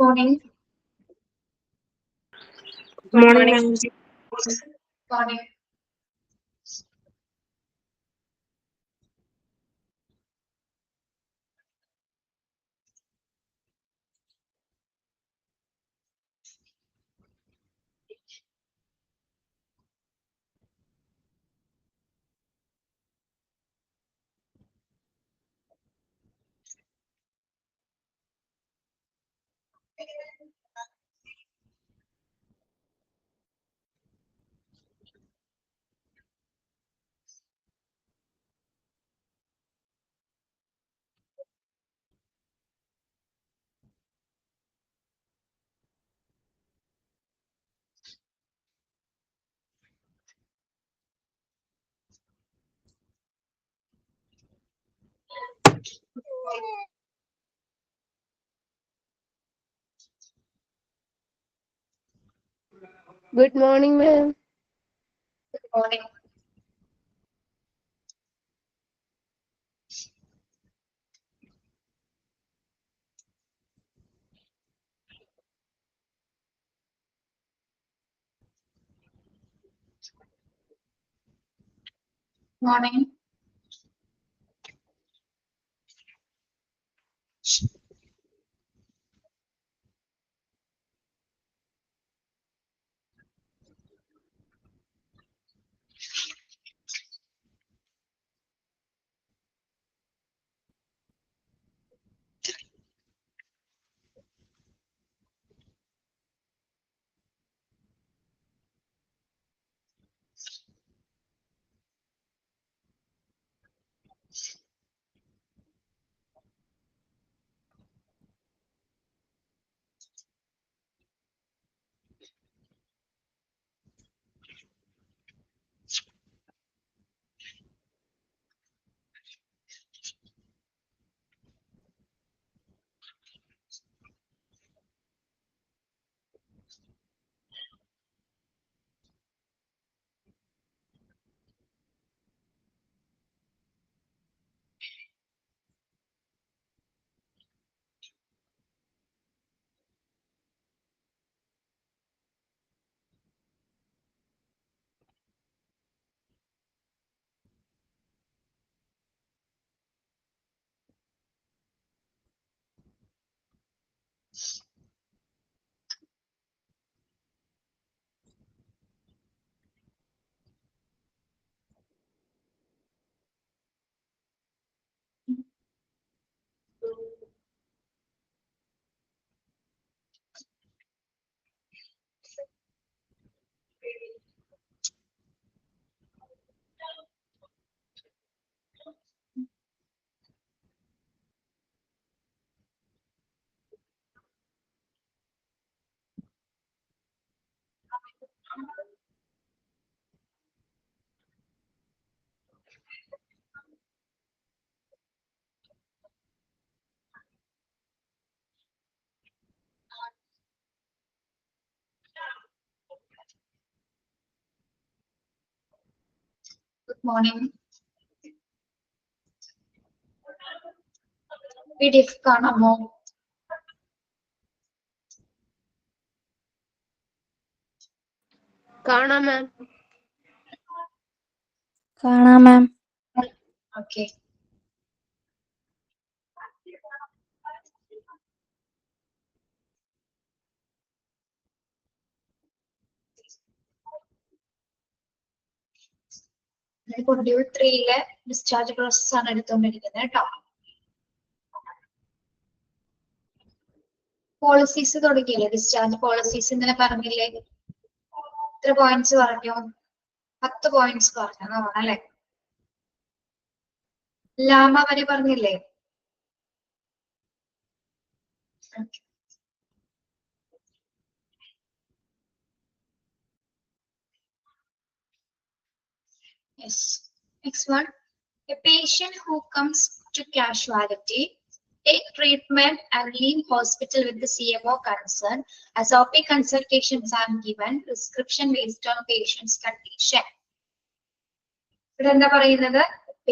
Morning. Morning, ma'am. Morning. Good morning, ma'am. Good morning. Morning. Good morning. PDF കാണാമോ? കാണാം മാം. കാണാം മാം. Okay. Module 3-ലെ discharge process ആണ് എടുത്തുകൊണ്ടിരിക്കുന്നത് കേട്ടോ. Policies തുടങ്ങിയില്ലേ? Discharge policies ഇന്നലെ പറഞ്ഞില്ലേ? എത്ര പോയിന്റ്സ് പറഞ്ഞു? 10 പോയിന്റ്സ് പറഞ്ഞു അല്ലെ? ലാമ വരെ പറഞ്ഞില്ലേ? Okay. Yes. Next one. A patient who comes to casualty, take treatment and leave hospital with the CMO concern as OP consultations are given, prescription based on patient's condition. ഇവിടെ എന്താ പറയുന്നത്?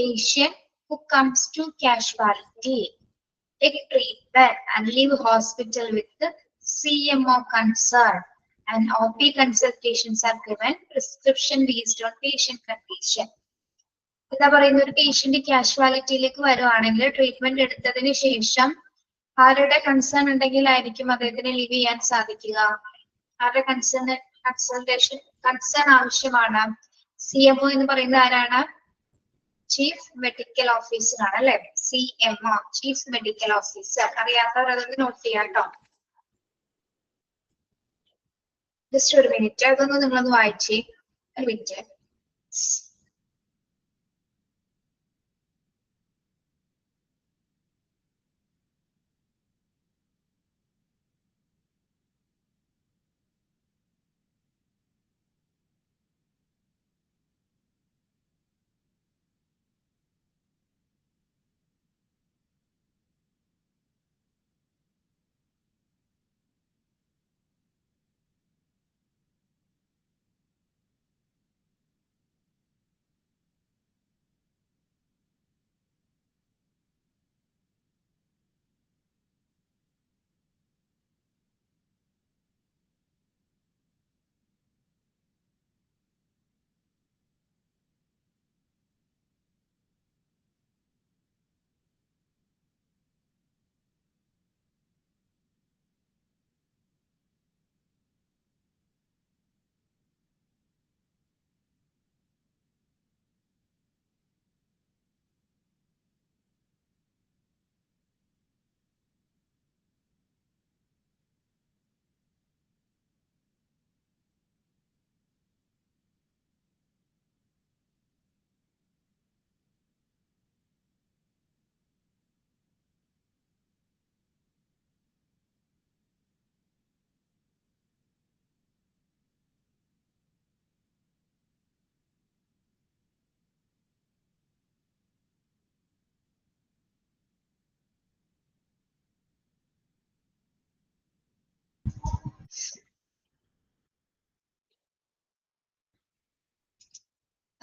Patient who comes to casualty, take treatment and leave hospital with the CMO concern and OP consultations are given prescription based on patient condition. എന്താ പറയുന്ന ഒരു patient കാഷ്വാലിറ്റിയിലേക്ക് വരുവാണെങ്കിൽ treatment എടുത്തതിന് ശേഷം ആരുടെ കൺസേൺ ഉണ്ടെങ്കിലായിരിക്കും അദ്ദേഹത്തിന് ലീവ് ചെയ്യാൻ സാധിക്കുക? ആരുടെ കൺസേൺ ആവശ്യമാണ്? CMO എന്ന് പറയുന്നത് ആരാണ്? ചീഫ് മെഡിക്കൽ ഓഫീസർ ആണ് അല്ലെ? CMO, chief medical officer. അറിയാത്തവർ അതൊന്ന് നോട്ട് ചെയ്യാം കേട്ടോ. ജസ്റ്റ് ഒരു മിനിറ്റ്, അതൊന്ന് നിങ്ങളൊന്ന് വായിച്ചേ. ഒരു മിനിറ്റ്.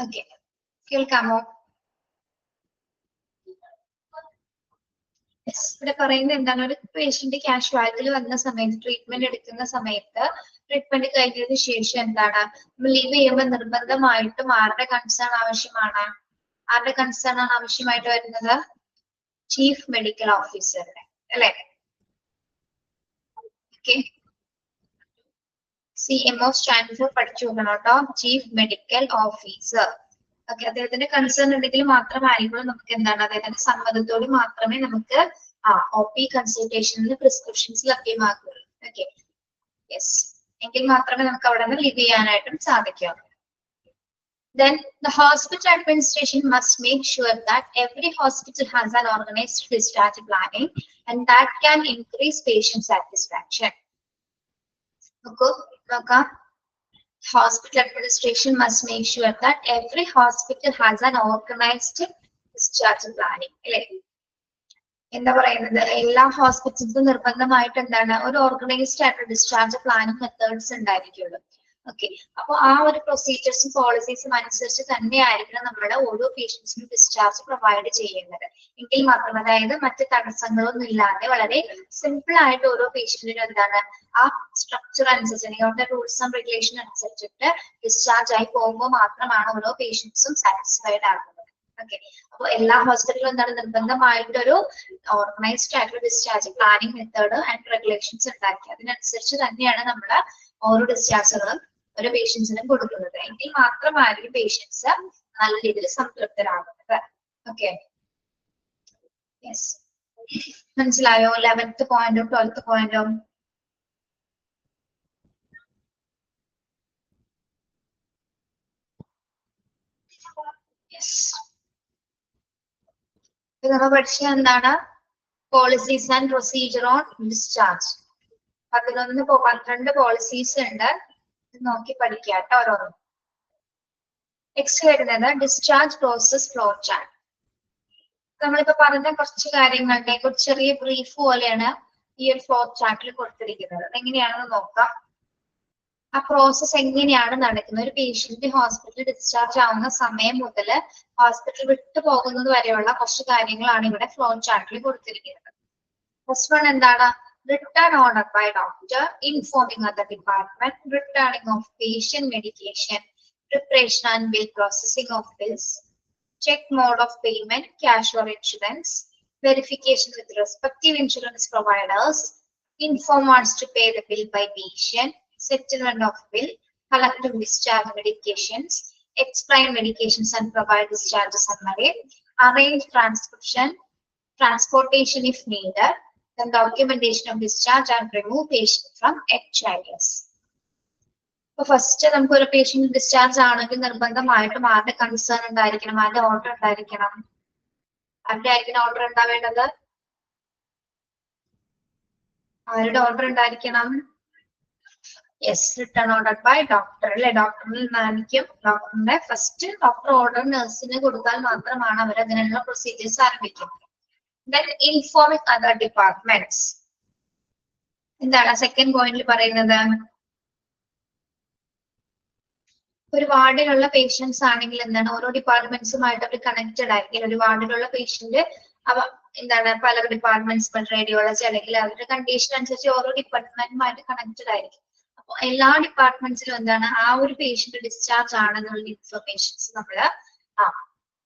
ഓക്കെ, കേൾക്കാമോ? ഇവിടെ പറയുന്നത് എന്താണ്? ഒരു പേഷ്യന്റ് കാഷ്വാലിറ്റിയിൽ വന്ന സമയത്ത്, ട്രീറ്റ്മെന്റ് എടുക്കുന്ന സമയത്ത്, ട്രീറ്റ്മെന്റ് കഴിഞ്ഞതിന് ശേഷം എന്താണ് ലീവ് ചെയ്യുമ്പോൾ നിർബന്ധമായിട്ടും ആരുടെ കൺസേൺ ആവശ്യമാണ്? ആരുടെ കൺസേൺ ആണ് ആവശ്യമായിട്ട് വരുന്നത്? ചീഫ് മെഡിക്കൽ ഓഫീസറുടെ അല്ലെ? ഓക്കെ, CMO സ്റ്റാൻഡ് ഫോർ പഠിച്ചു നോക്കണം കേട്ടോ. Chief medical officer. ഓക്കെ, അദ്ദേഹത്തിന്റെ കൺസേൺ ഉണ്ടെങ്കിൽ മാത്രമായിരിക്കും നമുക്ക് എന്താണ് അദ്ദേഹത്തിന്റെ സമ്മതത്തോടെ മാത്രമേ നമുക്ക് OP കൺസൾട്ടേഷനിൽ പ്രിസ്ക്രിപ്ഷൻസ് ലഭ്യമാകുള്ളൂ. ഓക്കെ, യെസ്, എങ്കിൽ മാത്രമേ നമുക്ക് അവിടെ നിന്ന് ലീവ് ചെയ്യാനായിട്ടും സാധിക്കൂ. Then the hospital administration must make sure that every hospital has an organized discharge planning and that can increase patient satisfaction. Hospital administration must make sure that every hospital has an organized discharge planning. എന്താ പറയുന്നത്? എല്ലാ ഹോസ്പിറ്റൽസും നിർബന്ധമായിട്ട് എന്താണ് ഒരു organised ആയിട്ട് discharge പ്ലാനും methods ഉണ്ടായിരിക്കുള്ളൂ. Okay, അപ്പൊ ആ ഒരു പ്രൊസീജിയേഴ്സും പോളിസീസും അനുസരിച്ച് തന്നെയായിരിക്കണം നമ്മൾ ഓരോ പേഷ്യൻസിനും ഡിസ്ചാർജ് പ്രൊവൈഡ് ചെയ്യുന്നത്. എങ്കിൽ മാത്രം, അതായത് മറ്റ് തടസ്സങ്ങളൊന്നും ഇല്ലാതെ വളരെ സിമ്പിൾ ആയിട്ട് ഓരോ പേഷ്യന്റിനും എന്താണ് ആ സ്ട്രക്ചർ അനുസരിച്ച് അല്ലെങ്കിൽ റൂൾസ് ആൻഡ് റെഗുലേഷൻ അനുസരിച്ചിട്ട് ഡിസ്ചാർജ് ആയി പോകുമ്പോൾ മാത്രമാണ് ഓരോ പേഷ്യൻസും സാറ്റിസ്ഫൈഡ് ആകുന്നത്. ഓക്കെ, അപ്പൊ എല്ലാ ഹോസ്പിറ്റലിലും എന്താണ് നിർബന്ധമായിട്ടൊരു ഓർഗനൈസ്ഡ് ആയിട്ടുള്ള discharge planning method and regulations ഉണ്ടാക്കി അതിനനുസരിച്ച് തന്നെയാണ് നമ്മൾ ഓരോ ഡിസ്ചാർജുകളും ഒരു പേഷ്യൻസിനും കൊടുക്കുന്നത്. എങ്കിൽ മാത്രമായിരിക്കും പേഷ്യൻസ് നല്ല രീതിയിൽ സംതൃപ്തരാകുന്നത്. ഓക്കെ, യെസ്, മനസ്സിലായോ? 11th പോയിന്റും 12th പോയിന്റും. യെസ്, നമ്മൾ പഠിച്ചത് എന്താണ്? Policies and procedure on discharge. 12 policies ഉണ്ട്, നോക്കി പഠിക്കുക കേട്ടോ ഓരോന്നും. നെക്സ്റ്റ് വരുന്നത് ഡിസ്ചാർജ് പ്രോസസ് ഫ്ലോ ചാർട്ട്. നമ്മളിപ്പോ പറഞ്ഞ കുറച്ച് കാര്യങ്ങളുടെ കുറച്ച് ചെറിയ ബ്രീഫ് പോലെയാണ് ഈ ഒരു ഫ്ലോ ചാർട്ടിൽ കൊടുത്തിരിക്കുന്നത്. എങ്ങനെയാണെന്ന് നോക്കാം. ആ പ്രോസസ് എങ്ങനെയാണ് നടക്കുന്നത്? ഒരു പേഷ്യന്റ് ഹോസ്പിറ്റലിൽ ഡിസ്ചാർജ് ആവുന്ന സമയം മുതൽ ഹോസ്പിറ്റൽ വിട്ടു പോകുന്നത് വരെയുള്ള കുറച്ച് കാര്യങ്ങളാണ് ഇവിടെ ഫ്ലോ ചാർട്ടിൽ കൊടുത്തിരിക്കുന്നത്. ഫസ്റ്റ് വൺ എന്താണ്? written order by doctor, informing other department, returning of patient medication, preparation and bill processing of bills, check mode of payment, cash or insurance, verification with respective insurance providers, inform wants to pay the bill by patient, settlement of bill, collect and discharge medications, explain medications and provide discharge summary, arrange transcription, transportation if needed, then documentation of discharge and remove patient from HIS. First നമുക്ക് ഒരു patient discharge ആണെങ്കിൽ നിർബന്ധമായിട്ടും ആരുടെ concern ഉണ്ടായിരിക്കണം, ആരുടെ order ഉണ്ടായിരിക്കണം, ആരുടെ ആയിരിക്കണം ഓർഡർ ഉണ്ടാവേണ്ടത്, ആരുടെ ഓർഡർ ഉണ്ടായിരിക്കണം? Yes, written order by doctor അല്ലെ. ഡോക്ടറിൽ നിന്നായിരിക്കും. ഡോക്ടറിന്റെ ഫസ്റ്റ് ഡോക്ടർ ഓർഡർ നഴ്സിന് കൊടുത്താൽ മാത്രമാണ് അവർ അതിനുള്ള പ്രൊസീജിയേഴ്സ് ആരംഭിക്കുന്നത്. Then informing other departments. എന്താണ് സെക്കൻഡ് പോയിന്റിൽ പറയുന്നത്? ഒരു വാർഡിലുള്ള പേഷ്യൻസ് ആണെങ്കിൽ എന്താണ് ഓരോ ഡിപ്പാർട്ട്മെന്റ്സുമായിട്ട് അവർ കണക്റ്റഡ് ആയിരിക്കും. ഒരു വാർഡിലുള്ള പേഷ്യന്റ് അവ എന്താണ് പല ഡിപ്പാർട്ട്മെന്റ്സ്, റേഡിയോളജി അല്ലെങ്കിൽ അവരുടെ കണ്ടീഷൻ അനുസരിച്ച് ഓരോ ഡിപ്പാർട്ട്മെന്റുമായിട്ട് കണക്റ്റഡ് ആയിരിക്കും. അപ്പൊ എല്ലാ ഡിപ്പാർട്ട്മെന്റ്സിലും എന്താണ് ആ ഒരു പേഷ്യന്റ് ഡിസ്ചാർജ് ആണെന്നുള്ള ഇൻഫർമേഷൻസ് നമ്മള്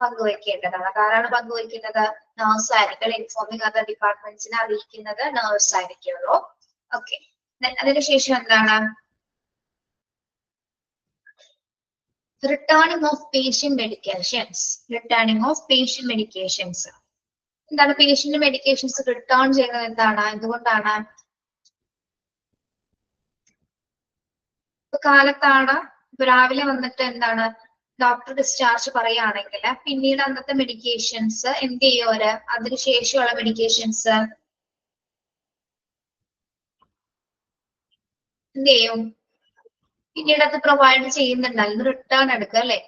പങ്കുവയ്ക്കേണ്ടതാണ്. ആരാണ് പങ്കുവയ്ക്കുന്നത്? നേഴ്സ് ആയിരിക്കും. ഇൻഫോമിംഗ് അതർ ഡിപ്പാർട്ട്മെന്റ്സിനെ അറിയിക്കുന്നത് നേഴ്സ് ആയിരിക്കുള്ളൂ. ഓക്കെ, അതിനുശേഷം എന്താണ്? Returning of patient medications. Returning of patient medications എന്താണ്? പേഷ്യന്റ് മെഡിക്കേഷൻസ് റിട്ടേൺ ചെയ്യുന്നത് എന്താണ്? എന്തുകൊണ്ടാണ്? ഇപ്പൊ കാലത്താണ് ഇപ്പൊ രാവിലെ വന്നിട്ട് എന്താണ് ഡോക്ടർ ഡിസ്ചാർജ് പറയുകയാണെങ്കിൽ പിന്നീട് അന്നത്തെ മെഡിക്കേഷൻസ് എന്ത് ചെയ്യോര്? അതിനുശേഷമുള്ള മെഡിക്കേഷൻസ് എന്ത് ചെയ്യും? പിന്നീട് അത് പ്രൊവൈഡ് ചെയ്യുന്നുണ്ടായിരുന്നു. റിട്ടേൺ എടുക്കുക അല്ലെ.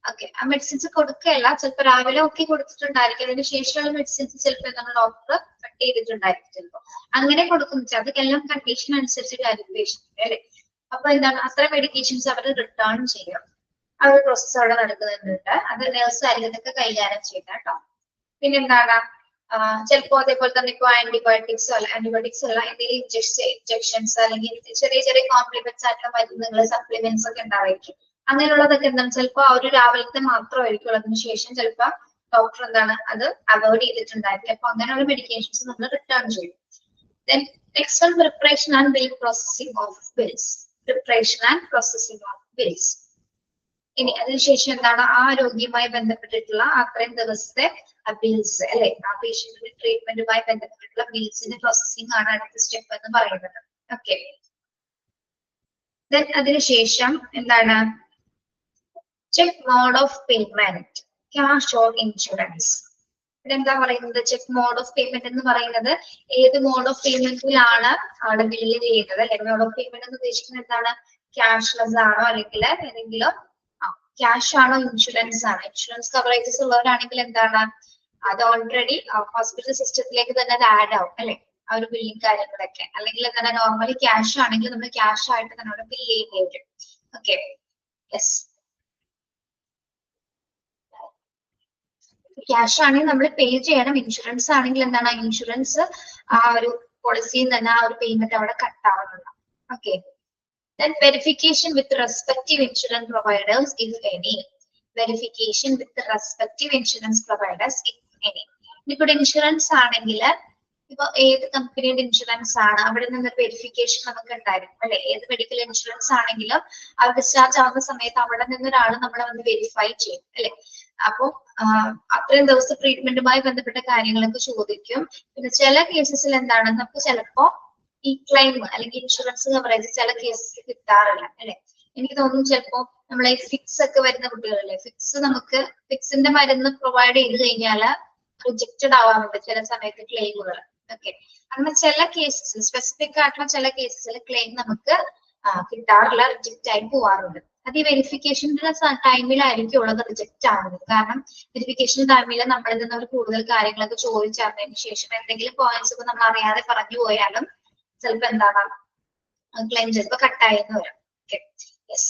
ഓക്കെ, ആ മെഡിസിൻസ് കൊടുക്കുകയല്ല, ചിലപ്പോൾ രാവിലെ ഒക്കെ കൊടുത്തിട്ടുണ്ടായിരിക്കും. അതിന് ശേഷമുള്ള മെഡിസിൻസ് ചിലപ്പോൾ എന്താണ് ഡോക്ടർ കട്ട് ചെയ്തിട്ടുണ്ടായിരിക്കും. ചിലപ്പോൾ അങ്ങനെ കൊടുക്കുന്ന അതൊക്കെല്ലാം കണ്ടീഷൻ അനുസരിച്ച് കാൽക്കുലേഷൻ അല്ലെ. അപ്പൊ എന്താണ് അത്ര മെഡിക്കേഷൻസ് അവർ റിട്ടേൺ ചെയ്യും. ആ ഒരു പ്രോസസ് അവിടെ നടക്കുന്നുണ്ട്. അത് നേഴ്സ് ആയിരിക്കും ഇതൊക്കെ കൈകാര്യം ചെയ്യുന്നത് കേട്ടോ. പിന്നെന്താണ് ചിലപ്പോ അതേപോലെ തന്നെ ഇപ്പൊ ആന്റിബയോട്ടിക്സ് അല്ല എന്തെങ്കിലും ഇഞ്ചക്ഷൻസ് അല്ലെങ്കിൽ ചെറിയ ചെറിയ കോംപ്ലിമെന്റ്സ് ആയിട്ടുള്ള മരുന്നുകൾ, സപ്ലിമെന്റ്സ് ഒക്കെ ഉണ്ടായിരിക്കും. അങ്ങനെയുള്ളതൊക്കെ എന്താണ് ചിലപ്പോ ആ ഒരു രാവിലത്തെ മാത്രമായിരിക്കും. അതിനുശേഷം ചിലപ്പോ ഡോക്ടർ എന്താണ് അത് അവോയ്ഡ് ചെയ്തിട്ടുണ്ടായിരിക്കും. അപ്പൊ അങ്ങനെയുള്ള മെഡിക്കേഷൻസ് നമ്മൾ റിട്ടേൺ ചെയ്യും. Then next one, preparation and bill processing of bills. Preparation and processing of bills. ഇനി അതിനുശേഷം എന്താണ് ആ രോഗിയുമായി ബന്ധപ്പെട്ടിട്ടുള്ള അത്രയും ദിവസത്തെ ബിൽസ് അല്ലെ, ആ പേഷ്യന്റിന്റെ ട്രീറ്റ്മെന്റുമായി ബന്ധപ്പെട്ടിട്ടുള്ള ബിൽസിന്റെ പ്രോസസ്സിംഗ് ആണ് അടുത്ത സ്റ്റെപ്പ് എന്ന് പറയുന്നത്. ഓക്കെ, ദെൻ അതിനുശേഷം എന്താണ് check mode of payment, cash or insurance. ഇതെന്താ പറയുന്നത്? ചെക്ക് മോഡ് ഓഫ് പേയ്മെന്റ് എന്ന് പറയുന്നത് ഏത് മോഡ് ഓഫ് പേയ്മെന്റിലാണ് അവിടെ ബില്ല് ചെയ്യുന്നത് അല്ലെ. മോഡ് ഓഫ് പേയ്മെന്റ് എന്ന് ഉദ്ദേശിക്കുന്നത് എന്താണ്? ക്യാഷ്ലെസ് ആണോ അല്ലെങ്കിൽ ഏതെങ്കിലും ക്യാഷ് ആണോ ഇൻഷുറൻസ് ആണോ? ഇൻഷുറൻസ് കവറേജസ് ഉള്ളവരാണെങ്കിൽ എന്താണ് അത് ഓൾറെഡി ഹോസ്പിറ്റൽ സിസ്റ്റത്തിലേക്ക് തന്നെ അത് ആഡ് ആവും അല്ലെ, ആ ഒരു ബില്ലിംഗ് കാര്യങ്ങളൊക്കെ. അല്ലെങ്കിൽ എന്താണ് നോർമലി ക്യാഷ് ആണെങ്കിൽ നമ്മൾ ക്യാഷ് ആയിട്ട് തന്നെ അവിടെ ബില്ല് ചെയ്യേണ്ടി വരും. ഓക്കെ, യെസ്, ക്യാഷ് ആണെങ്കിൽ നമ്മൾ പേ ചെയ്യണം. ഇൻഷുറൻസ് ആണെങ്കിൽ എന്താണ് ഇൻഷുറൻസ് ആ ഒരു പോളിസിയിൽ തന്നെ ആ ഒരു പേയ്മെന്റ് അവിടെ കട്ട് ആവുന്നുണ്ട്. Okay, then verification with respective insurance providers if any. Verification with the respective insurance providers if any. ഇപ്പോൾ ഇൻഷുറൻസ് ആണെങ്കിൽ ഇപ്പൊ ഏത് കമ്പനിയുടെ ഇൻഷുറൻസ് ആണ് അവിടെ നിന്ന് വെരിഫിക്കേഷൻ നമുക്ക് ഉണ്ടായിരിക്കും അല്ലെ. ഏത് മെഡിക്കൽ ഇൻഷുറൻസ് ആണെങ്കിലും ആ ഡിസ്ചാർജ് ആവുന്ന സമയത്ത് അവിടെ നിന്നൊരാൾ നമ്മളെ വന്ന് വെരിഫൈ ചെയ്യും അല്ലെ. അപ്പൊ അത്രയും ദിവസത്തെ ട്രീറ്റ്മെന്റുമായി ബന്ധപ്പെട്ട കാര്യങ്ങളൊക്കെ ചോദിക്കും. പിന്നെ ചില കേസസിൽ എന്താണ് നമുക്ക് ചിലപ്പോ ഈ ക്ലെയിം അല്ലെങ്കിൽ ഇൻഷുറൻസ് കവറേജ് ചില കേസസ് കിട്ടാറില്ല അല്ലെ. എനിക്ക് തോന്നുന്നു ചിലപ്പോ നമ്മളെ ഫിക്സ് ഒക്കെ വരുന്ന കുട്ടികളല്ലേ, ഫിക്സിന്റെ മരുന്ന് പ്രൊവൈഡ് ചെയ്ത് കഴിഞ്ഞാല് റിജക്റ്റഡ് ആവാറുണ്ട് ചില സമയത്ത് ക്ലെയിമുകൾ. ഓക്കെ, അങ്ങനെ ചില കേസസിൽ സ്പെസിഫിക് ആയിട്ടുള്ള ചില കേസസിൽ ക്ലെയിം നമുക്ക് കിട്ടാറില്ല, റിജക്റ്റ് ആയി പോവാറുണ്ട്. അത് ഈ വെരിഫിക്കേഷന്റെ ടൈമിലായിരിക്കും ഉള്ളത് റിജക്റ്റ് ആവുന്നത്. കാരണം വെരിഫിക്കേഷൻ ടൈമിൽ നമ്മളിൽ നിന്ന് ഒരു കൂടുതൽ കാര്യങ്ങളൊക്കെ ചോദിച്ചറിഞ്ഞതിന് ശേഷം എന്തെങ്കിലും പോയിന്റ്സ് ഇപ്പൊ നമ്മൾ അറിയാതെ പറഞ്ഞു പോയാലും ചിലപ്പോ എന്താണ് ക്ലെയിം ചിലപ്പോ കട്ടായെന്ന് വരാം. Okay, yes.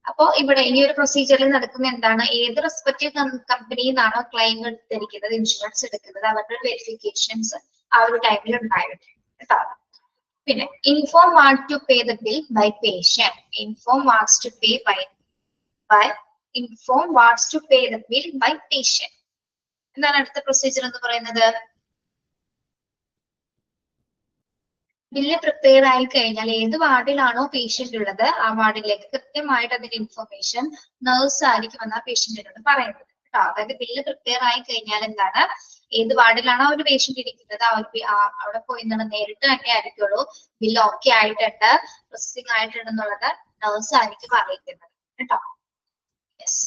അപ്പൊ അപ്പോ ഇവിടെ ഈ ഒരു പ്രൊസീജിയറിൽ നടക്കുന്ന എന്താണ്, ഏത് റെസ്പെക്റ്റീവ് കമ്പനിയിൽ നിന്നാണോ ക്ലെയിം എടുത്തിരിക്കുന്നത്, ഇൻഷുറൻസ് എടുക്കുന്നത്, അവരുടെ വെരിഫിക്കേഷൻസ് ആ ഒരു ടൈമിൽ ഉണ്ടായിരുന്നു കേട്ടോ. പിന്നെ inform want to pay the bill by patient. Inform wants to pay by inform wants to pay the bill by patient. എന്താണ് അടുത്ത പ്രൊസീജിയർ എന്ന് പറയുന്നത്? ബില്ല് പ്രിപ്പയർ ആയി കഴിഞ്ഞാൽ ഏത് വാർഡിലാണോ പേഷ്യന്റ് ഉള്ളത് ആ വാർഡിലേക്ക് കൃത്യമായിട്ട് അതിന്റെ ഇൻഫർമേഷൻ നഴ്സ് ആയിരിക്കും എന്ന് ആ പേഷ്യന്റിനോട് പറയുന്നത് കേട്ടോ. അതായത് ബില്ല് പ്രിപ്പയർ ആയി കഴിഞ്ഞാൽ എന്താണ്, ഏത് വാർഡിലാണോ ഒരു പേഷ്യന്റ് ഇരിക്കുന്നത് അവിടെ പോയി നേരിട്ട് തന്നെ ആയിരിക്കുള്ളൂ ബില്ല് ഓക്കെ ആയിട്ടുണ്ട്, പ്രോസസിങ് ആയിട്ടുണ്ടെന്നുള്ളത് നഴ്സ് ആയിരിക്കും അറിയിക്കുന്നത് കേട്ടോ. Yes.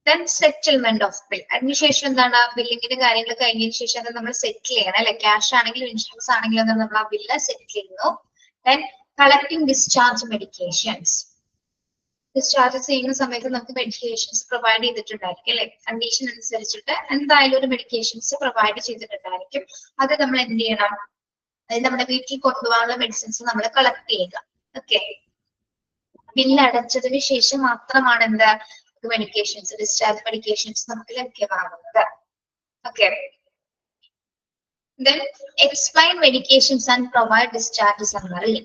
Then settlement of bill. അതിനുശേഷം എന്താണ്, ബില്ലിങ്ങിന്റെ കാര്യങ്ങൾ കഴിഞ്ഞതിന് ശേഷം അത് നമ്മൾ സെറ്റിൽ ചെയ്യണം അല്ലെ. ക്യാഷ് ആണെങ്കിലും ഇൻഷുറൻസ് ആണെങ്കിലും നമ്മൾ ആ ബില്ല് സെറ്റിൽ ചെയ്യുന്നു. Then collecting discharge medications. Discharge ചെയ്യുന്ന സമയത്ത് നമുക്ക് മെഡിക്കേഷൻസ് പ്രൊവൈഡ് ചെയ്തിട്ടുണ്ടായിരിക്കും അല്ലെ. കണ്ടീഷൻ അനുസരിച്ചിട്ട് എന്തായാലും ഒരു മെഡിക്കേഷൻസ് പ്രൊവൈഡ് ചെയ്തിട്ടുണ്ടായിരിക്കും. അത് നമ്മൾ എന്ത് ചെയ്യണം, അതായത് നമ്മുടെ വീട്ടിൽ കൊണ്ടുപോകാനുള്ള മെഡിസിൻസ് നമ്മൾ കളക്ട് ചെയ്യുക. ഓക്കെ. ബില്ല് അടച്ചതിന് ശേഷം മാത്രമാണ് എന്താ മെഡിക്കേഷൻസ്, ഡിസ്ചാർജ് മെഡിക്കേഷൻസ് നമുക്ക് ലഭ്യമാകുന്നത്. Okay. Then explain medications and provide discharge summary.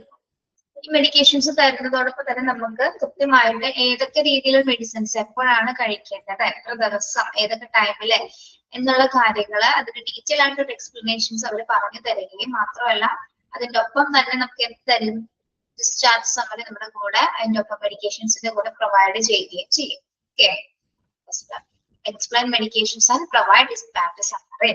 ഈ മെഡിക്കേഷൻസ് തരുന്നതോടൊപ്പം തന്നെ നമുക്ക് കൃത്യമായിട്ട് ഏതൊക്കെ രീതിയിലുള്ള മെഡിസിൻസ് എപ്പോഴാണ് കഴിക്കേണ്ടത്, എത്ര ദിവസം, ഏതൊക്കെ ടൈമില് എന്നുള്ള കാര്യങ്ങള് അതിന്റെ ഡീറ്റെയിൽ ആയിട്ടൊരു എക്സ്പ്ലനേഷൻസ് അവർ പറഞ്ഞു തരികയും മാത്രമല്ല അതിന്റെ ഒപ്പം തന്നെ നമുക്ക് എന്ത് തരും, ഡിസ്ചാർജ് സമ്മറി നമ്മുടെ കൂടെ അതിന്റെ ഒപ്പം മെഡിക്കേഷൻസിന്റെ കൂടെ പ്രൊവൈഡ് ചെയ്യുകയും ചെയ്യും. Okay. Explain medications and provide discharge summary.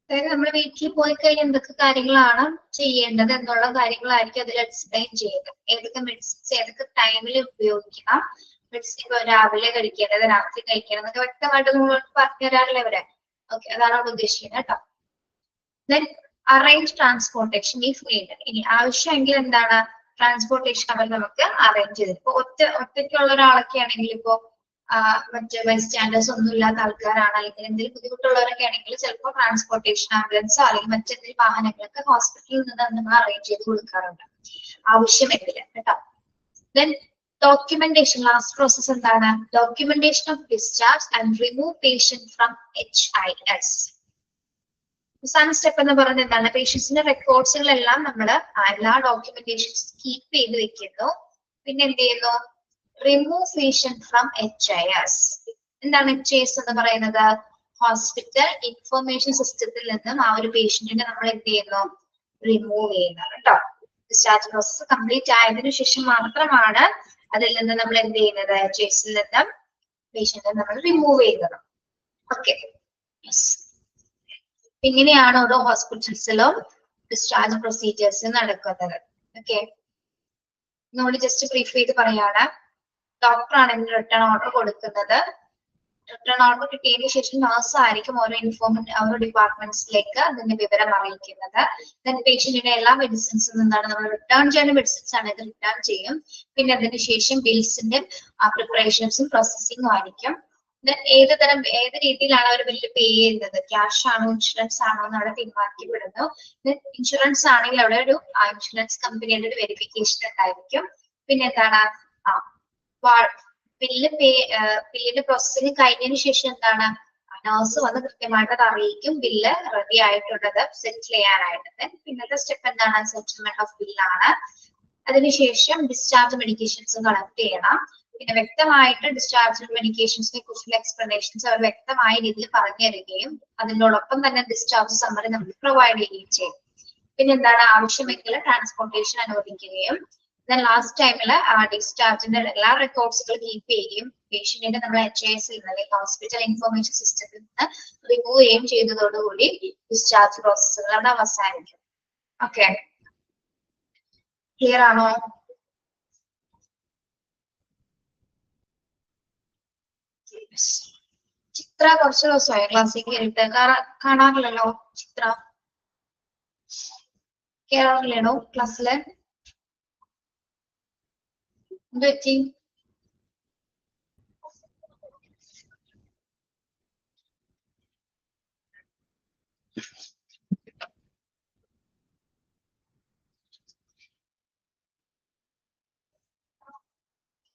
അതായത് നമ്മൾ വീട്ടിൽ പോയി കഴിഞ്ഞാൽ എന്തൊക്കെ കാര്യങ്ങളാണ് ചെയ്യേണ്ടത് എന്നുള്ള കാര്യങ്ങളായിരിക്കും അതിൽ എക്സ്പ്ലെയിൻ ചെയ്യുന്നത്. ഏതൊക്കെ മെഡിസിൻസ് ഏതൊക്കെ ടൈമിൽ ഉപയോഗിക്കണം, മെഡിസിൻ ഇപ്പൊ രാവിലെ കഴിക്കേണ്ടത് രാത്രി കഴിക്കണം എന്നൊക്കെ വ്യക്തമായിട്ട് നമ്മളോട് പറഞ്ഞു തരാറില്ല ഇവരെ. ഓക്കെ, അതാണ് അവിടെ ഉദ്ദേശിക്കുന്നത് കേട്ടോ. Then arrange transportation if needed. ഇനി ആവശ്യമെങ്കിൽ എന്താണ്, ട്രാൻസ്പോർട്ടേഷൻ അവർ നമുക്ക് അറേഞ്ച് ചെയ്ത്. ഇപ്പൊ ഒറ്റയ്ക്കുള്ള ഒരാളൊക്കെ ആണെങ്കിൽ ഇപ്പോ മറ്റേ ബൈ സ്റ്റാൻഡേഴ്സ് ഒന്നും ഇല്ലാത്ത ആൾക്കാരാണ്, അല്ലെങ്കിൽ എന്തെങ്കിലും ബുദ്ധിമുട്ടുള്ളവരൊക്കെ ആണെങ്കിൽ ചിലപ്പോൾ ട്രാൻസ്പോർട്ടേഷൻ ആംബുലൻസോ അല്ലെങ്കിൽ മറ്റെന്തെങ്കിലും വാഹനങ്ങളൊക്കെ ഹോസ്പിറ്റലിൽ നിന്ന് നമ്മൾ അറേഞ്ച് ചെയ്ത് കൊടുക്കാറുണ്ട് ആവശ്യമെങ്കിൽ കേട്ടോ. Then documentation. ലാസ്റ്റ് പ്രോസസ് എന്താണ്, documentation of discharge and remove patient from HIS. അവസാന സ്റ്റെപ്പ് എന്ന് പറയുന്നത് എന്താണ്, പേഷ്യൻസിന്റെ റെക്കോർഡ്സുകളെല്ലാം നമ്മൾ എല്ലാ ഡോക്യുമെന്റേഷൻസ് കീപ്പ് ചെയ്ത് വെക്കുന്നു. പിന്നെ എന്ത് ചെയ്യുന്നു, റിമൂവ് പേഷ്യന്റ് ഫ്രം HIS. എന്താണ് HIS എന്ന് പറയുന്നത്, ഹോസ്പിറ്റൽ ഇൻഫർമേഷൻ സിസ്റ്റത്തിൽ നിന്നും ആ ഒരു പേഷ്യന്റിനെ നമ്മൾ എന്ത് ചെയ്യുന്നു, റിമൂവ് ചെയ്യുന്നത് കേട്ടോ. ഡിസ്ചാർജ് പ്രോസസ് കംപ്ലീറ്റ് ആയതിനു ശേഷം മാത്രമാണ് അതിൽ നിന്ന് നമ്മൾ എന്ത് ചെയ്യുന്നത്, HIS-ൽ നിന്നും പേഷ്യന്റിനെ നമ്മൾ റിമൂവ് ചെയ്യുന്നത്. ഓക്കെ. ഇങ്ങനെയാണ് ഓരോ ഹോസ്പിറ്റൽസിലും ഡിസ്ചാർജ് പ്രൊസീജിയേഴ്സ് നടക്കുന്നത്. ഓക്കെ, നമ്മൾ ജസ്റ്റ് ബ്രീഫ് ചെയ്ത് പറയാണ്. ഡോക്ടർ ആണെങ്കിൽ റിട്ടേൺ ഓർഡർ കൊടുക്കുന്നത്. റിട്ടേൺ ഓർഡർ കിട്ടിയതിനു ശേഷം നഴ്സ് ആയിരിക്കും ഓരോ ഡിപ്പാർട്ട്മെന്റ്സിലേക്ക് അതിന്റെ വിവരം അറിയിക്കുന്നത്. ദെൻ പേഷ്യന്റിന്റെ എല്ലാ മെഡിസിൻസും എന്താണ്, നമ്മൾ റിട്ടേൺ ചെയ്യുന്ന മെഡിസിൻസ് ആണ്, ഇത് റിട്ടേൺ ചെയ്യും. പിന്നെ അതിന് ശേഷം ബിൽസിന്റെ പ്രിപ്പറേഷൻസും പ്രോസസ്സിംഗും ആയിരിക്കും. ഏത് രീതിയിലാണ് അവർ ബില്ല് പേ ചെയ്യുന്നത്, ക്യാഷ് ആണോ ഇൻഷുറൻസ് ആണോ എന്ന് അവിടെ തീരുമാനിക്കപ്പെടുന്നു. ഇൻഷുറൻസ് ആണെങ്കിൽ അവിടെ ഒരു ഇൻഷുറൻസ് കമ്പനിയുടെ ഒരു വെരിഫിക്കേഷൻ ഉണ്ടായിരിക്കും. പിന്നെ എന്താണ്, ബില്ലിന്റെ പ്രോസസ്സിംഗ് കഴിഞ്ഞതിന് ശേഷം എന്താണ്, നഴ്സ് വന്ന് കൃത്യമായിട്ട് അത് അറിയിക്കും ബില്ല് റെഡി ആയിട്ടുള്ളത് സെറ്റിൽ ചെയ്യാനായിട്ട്. പിന്നത്തെ സ്റ്റെപ്പ് എന്താണ്, സെറ്റിൽമെന്റ് ഓഫ് ബില്ലാണ്. അതിനുശേഷം ഡിസ്ചാർജ് മെഡിക്കേഷൻസ് കളക്ട് ചെയ്യണം. പിന്നെ വ്യക്തമായിട്ട് ഡിസ്ചാർജ് മെഡിക്കേഷൻസിനെ കുറിച്ചുള്ള എക്സ്പ്ലനേഷൻസ് അവർ വ്യക്തമായ രീതിയിൽ പറഞ്ഞു തരികയും അതിനോടൊപ്പം തന്നെ ഡിസ്ചാർജ് സമ്മറി നമുക്ക് പ്രൊവൈഡ് ചെയ്യുകയും ചെയ്യും. പിന്നെ എന്താണ്, ആവശ്യമെങ്കിൽ ട്രാൻസ്പോർട്ടേഷൻ അനുവദിക്കുകയും ലാസ്റ്റ് ടൈമില് ഡിസ്ചാർജിന്റെ എല്ലാ റെക്കോർഡ്സുകൾ കീപ്പ് ചെയ്യുകയും പേഷ്യന്റിനെ നമ്മൾ HIS-ൽ നിന്ന് ഹോസ്പിറ്റൽ ഇൻഫർമേഷൻ സിസ്റ്റത്തിൽ നിന്ന് റിമൂവ് ചെയ്യുകയും ചെയ്തതോടുകൂടി ഡിസ്ചാർജ് പ്രോസസ്സുകൾ അവിടെ അവസാനിക്കും. ഓക്കെ, ക്ലിയർ ആണോ? ചിത്ര കുറച്ച് ദിവസമായി ക്ലാസ്സിൽ കയറിയിട്ട്, കാണാറില്ലല്ലോ ചിത്ര, കേറാറില്ലേണോ ക്ലാസ്സില്? എന്ത് പറ്റി?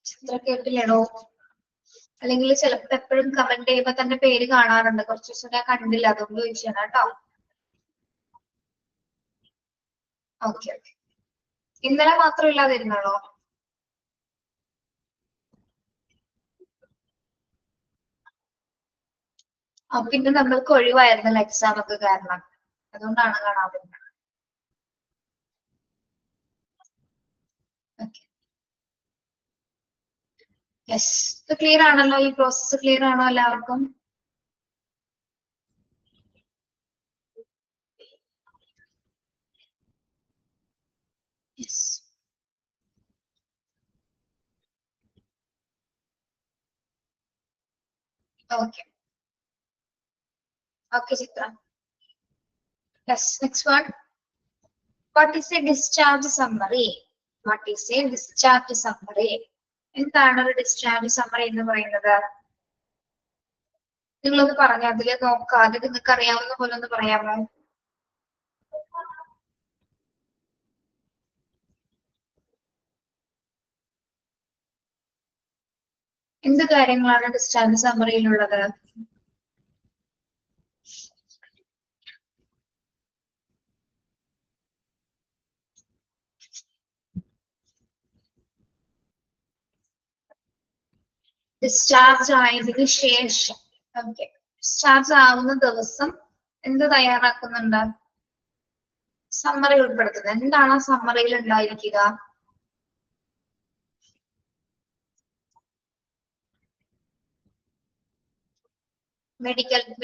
ചിത്ര കേട്ടില്ലടോ. അല്ലെങ്കിൽ ചിലപ്പോൾ എപ്പോഴും കമന്റ് ചെയ്യുമ്പോ തന്നെ പേര് കാണാറുണ്ട്. കുറച്ച് ദിവസം ഞാൻ കണ്ടില്ല, അതുകൊണ്ട് ചോദിച്ചാണ് കേട്ടോ. Okay okay. ഇന്നലെ മാത്രം ഇല്ലാതിരുന്നോളോ? പിന്നെ നമ്മൾക്ക് ഒഴിവായിരുന്നല്ലോ എക്സാം ഒക്കെ കാരണം, അതുകൊണ്ടാണ് കാണാതിരുന്നത്. യെസ്, ഇത് ക്ലിയർ ആണല്ലോ? ഈ പ്രോസസ് ക്ലിയർ ആണോ എല്ലാവർക്കും? Yes. Okay okay Chithra. Yes, next one. What is a discharge summary? What is a discharge summary? എന്താണ് ഒരു ഡിസ്ചാർജ് സമ്മറി എന്ന് പറയുന്നത്? നിങ്ങളൊന്ന് പറഞ്ഞു, അതില് നോക്കാതെ നിങ്ങൾക്ക് അറിയാവുന്ന പോലെ ഒന്ന് പറയാമോ? എന്ത് കാര്യങ്ങളാണ് ഡിസ്ചാർജ് സമ്മറിയിലുള്ളത്? ഡിസ്ചാർജ് ആയതിനു ശേഷം, ഓക്കെ, ഡിസ്ചാർജ് ആവുന്ന ദിവസം എന്ത് തയ്യാറാക്കുന്നുണ്ട്? സമ്മറി ഉൾപ്പെടുത്തുന്നത്. എന്താണ് ആ സമ്മറിയിൽ ഉണ്ടായിരിക്കുക?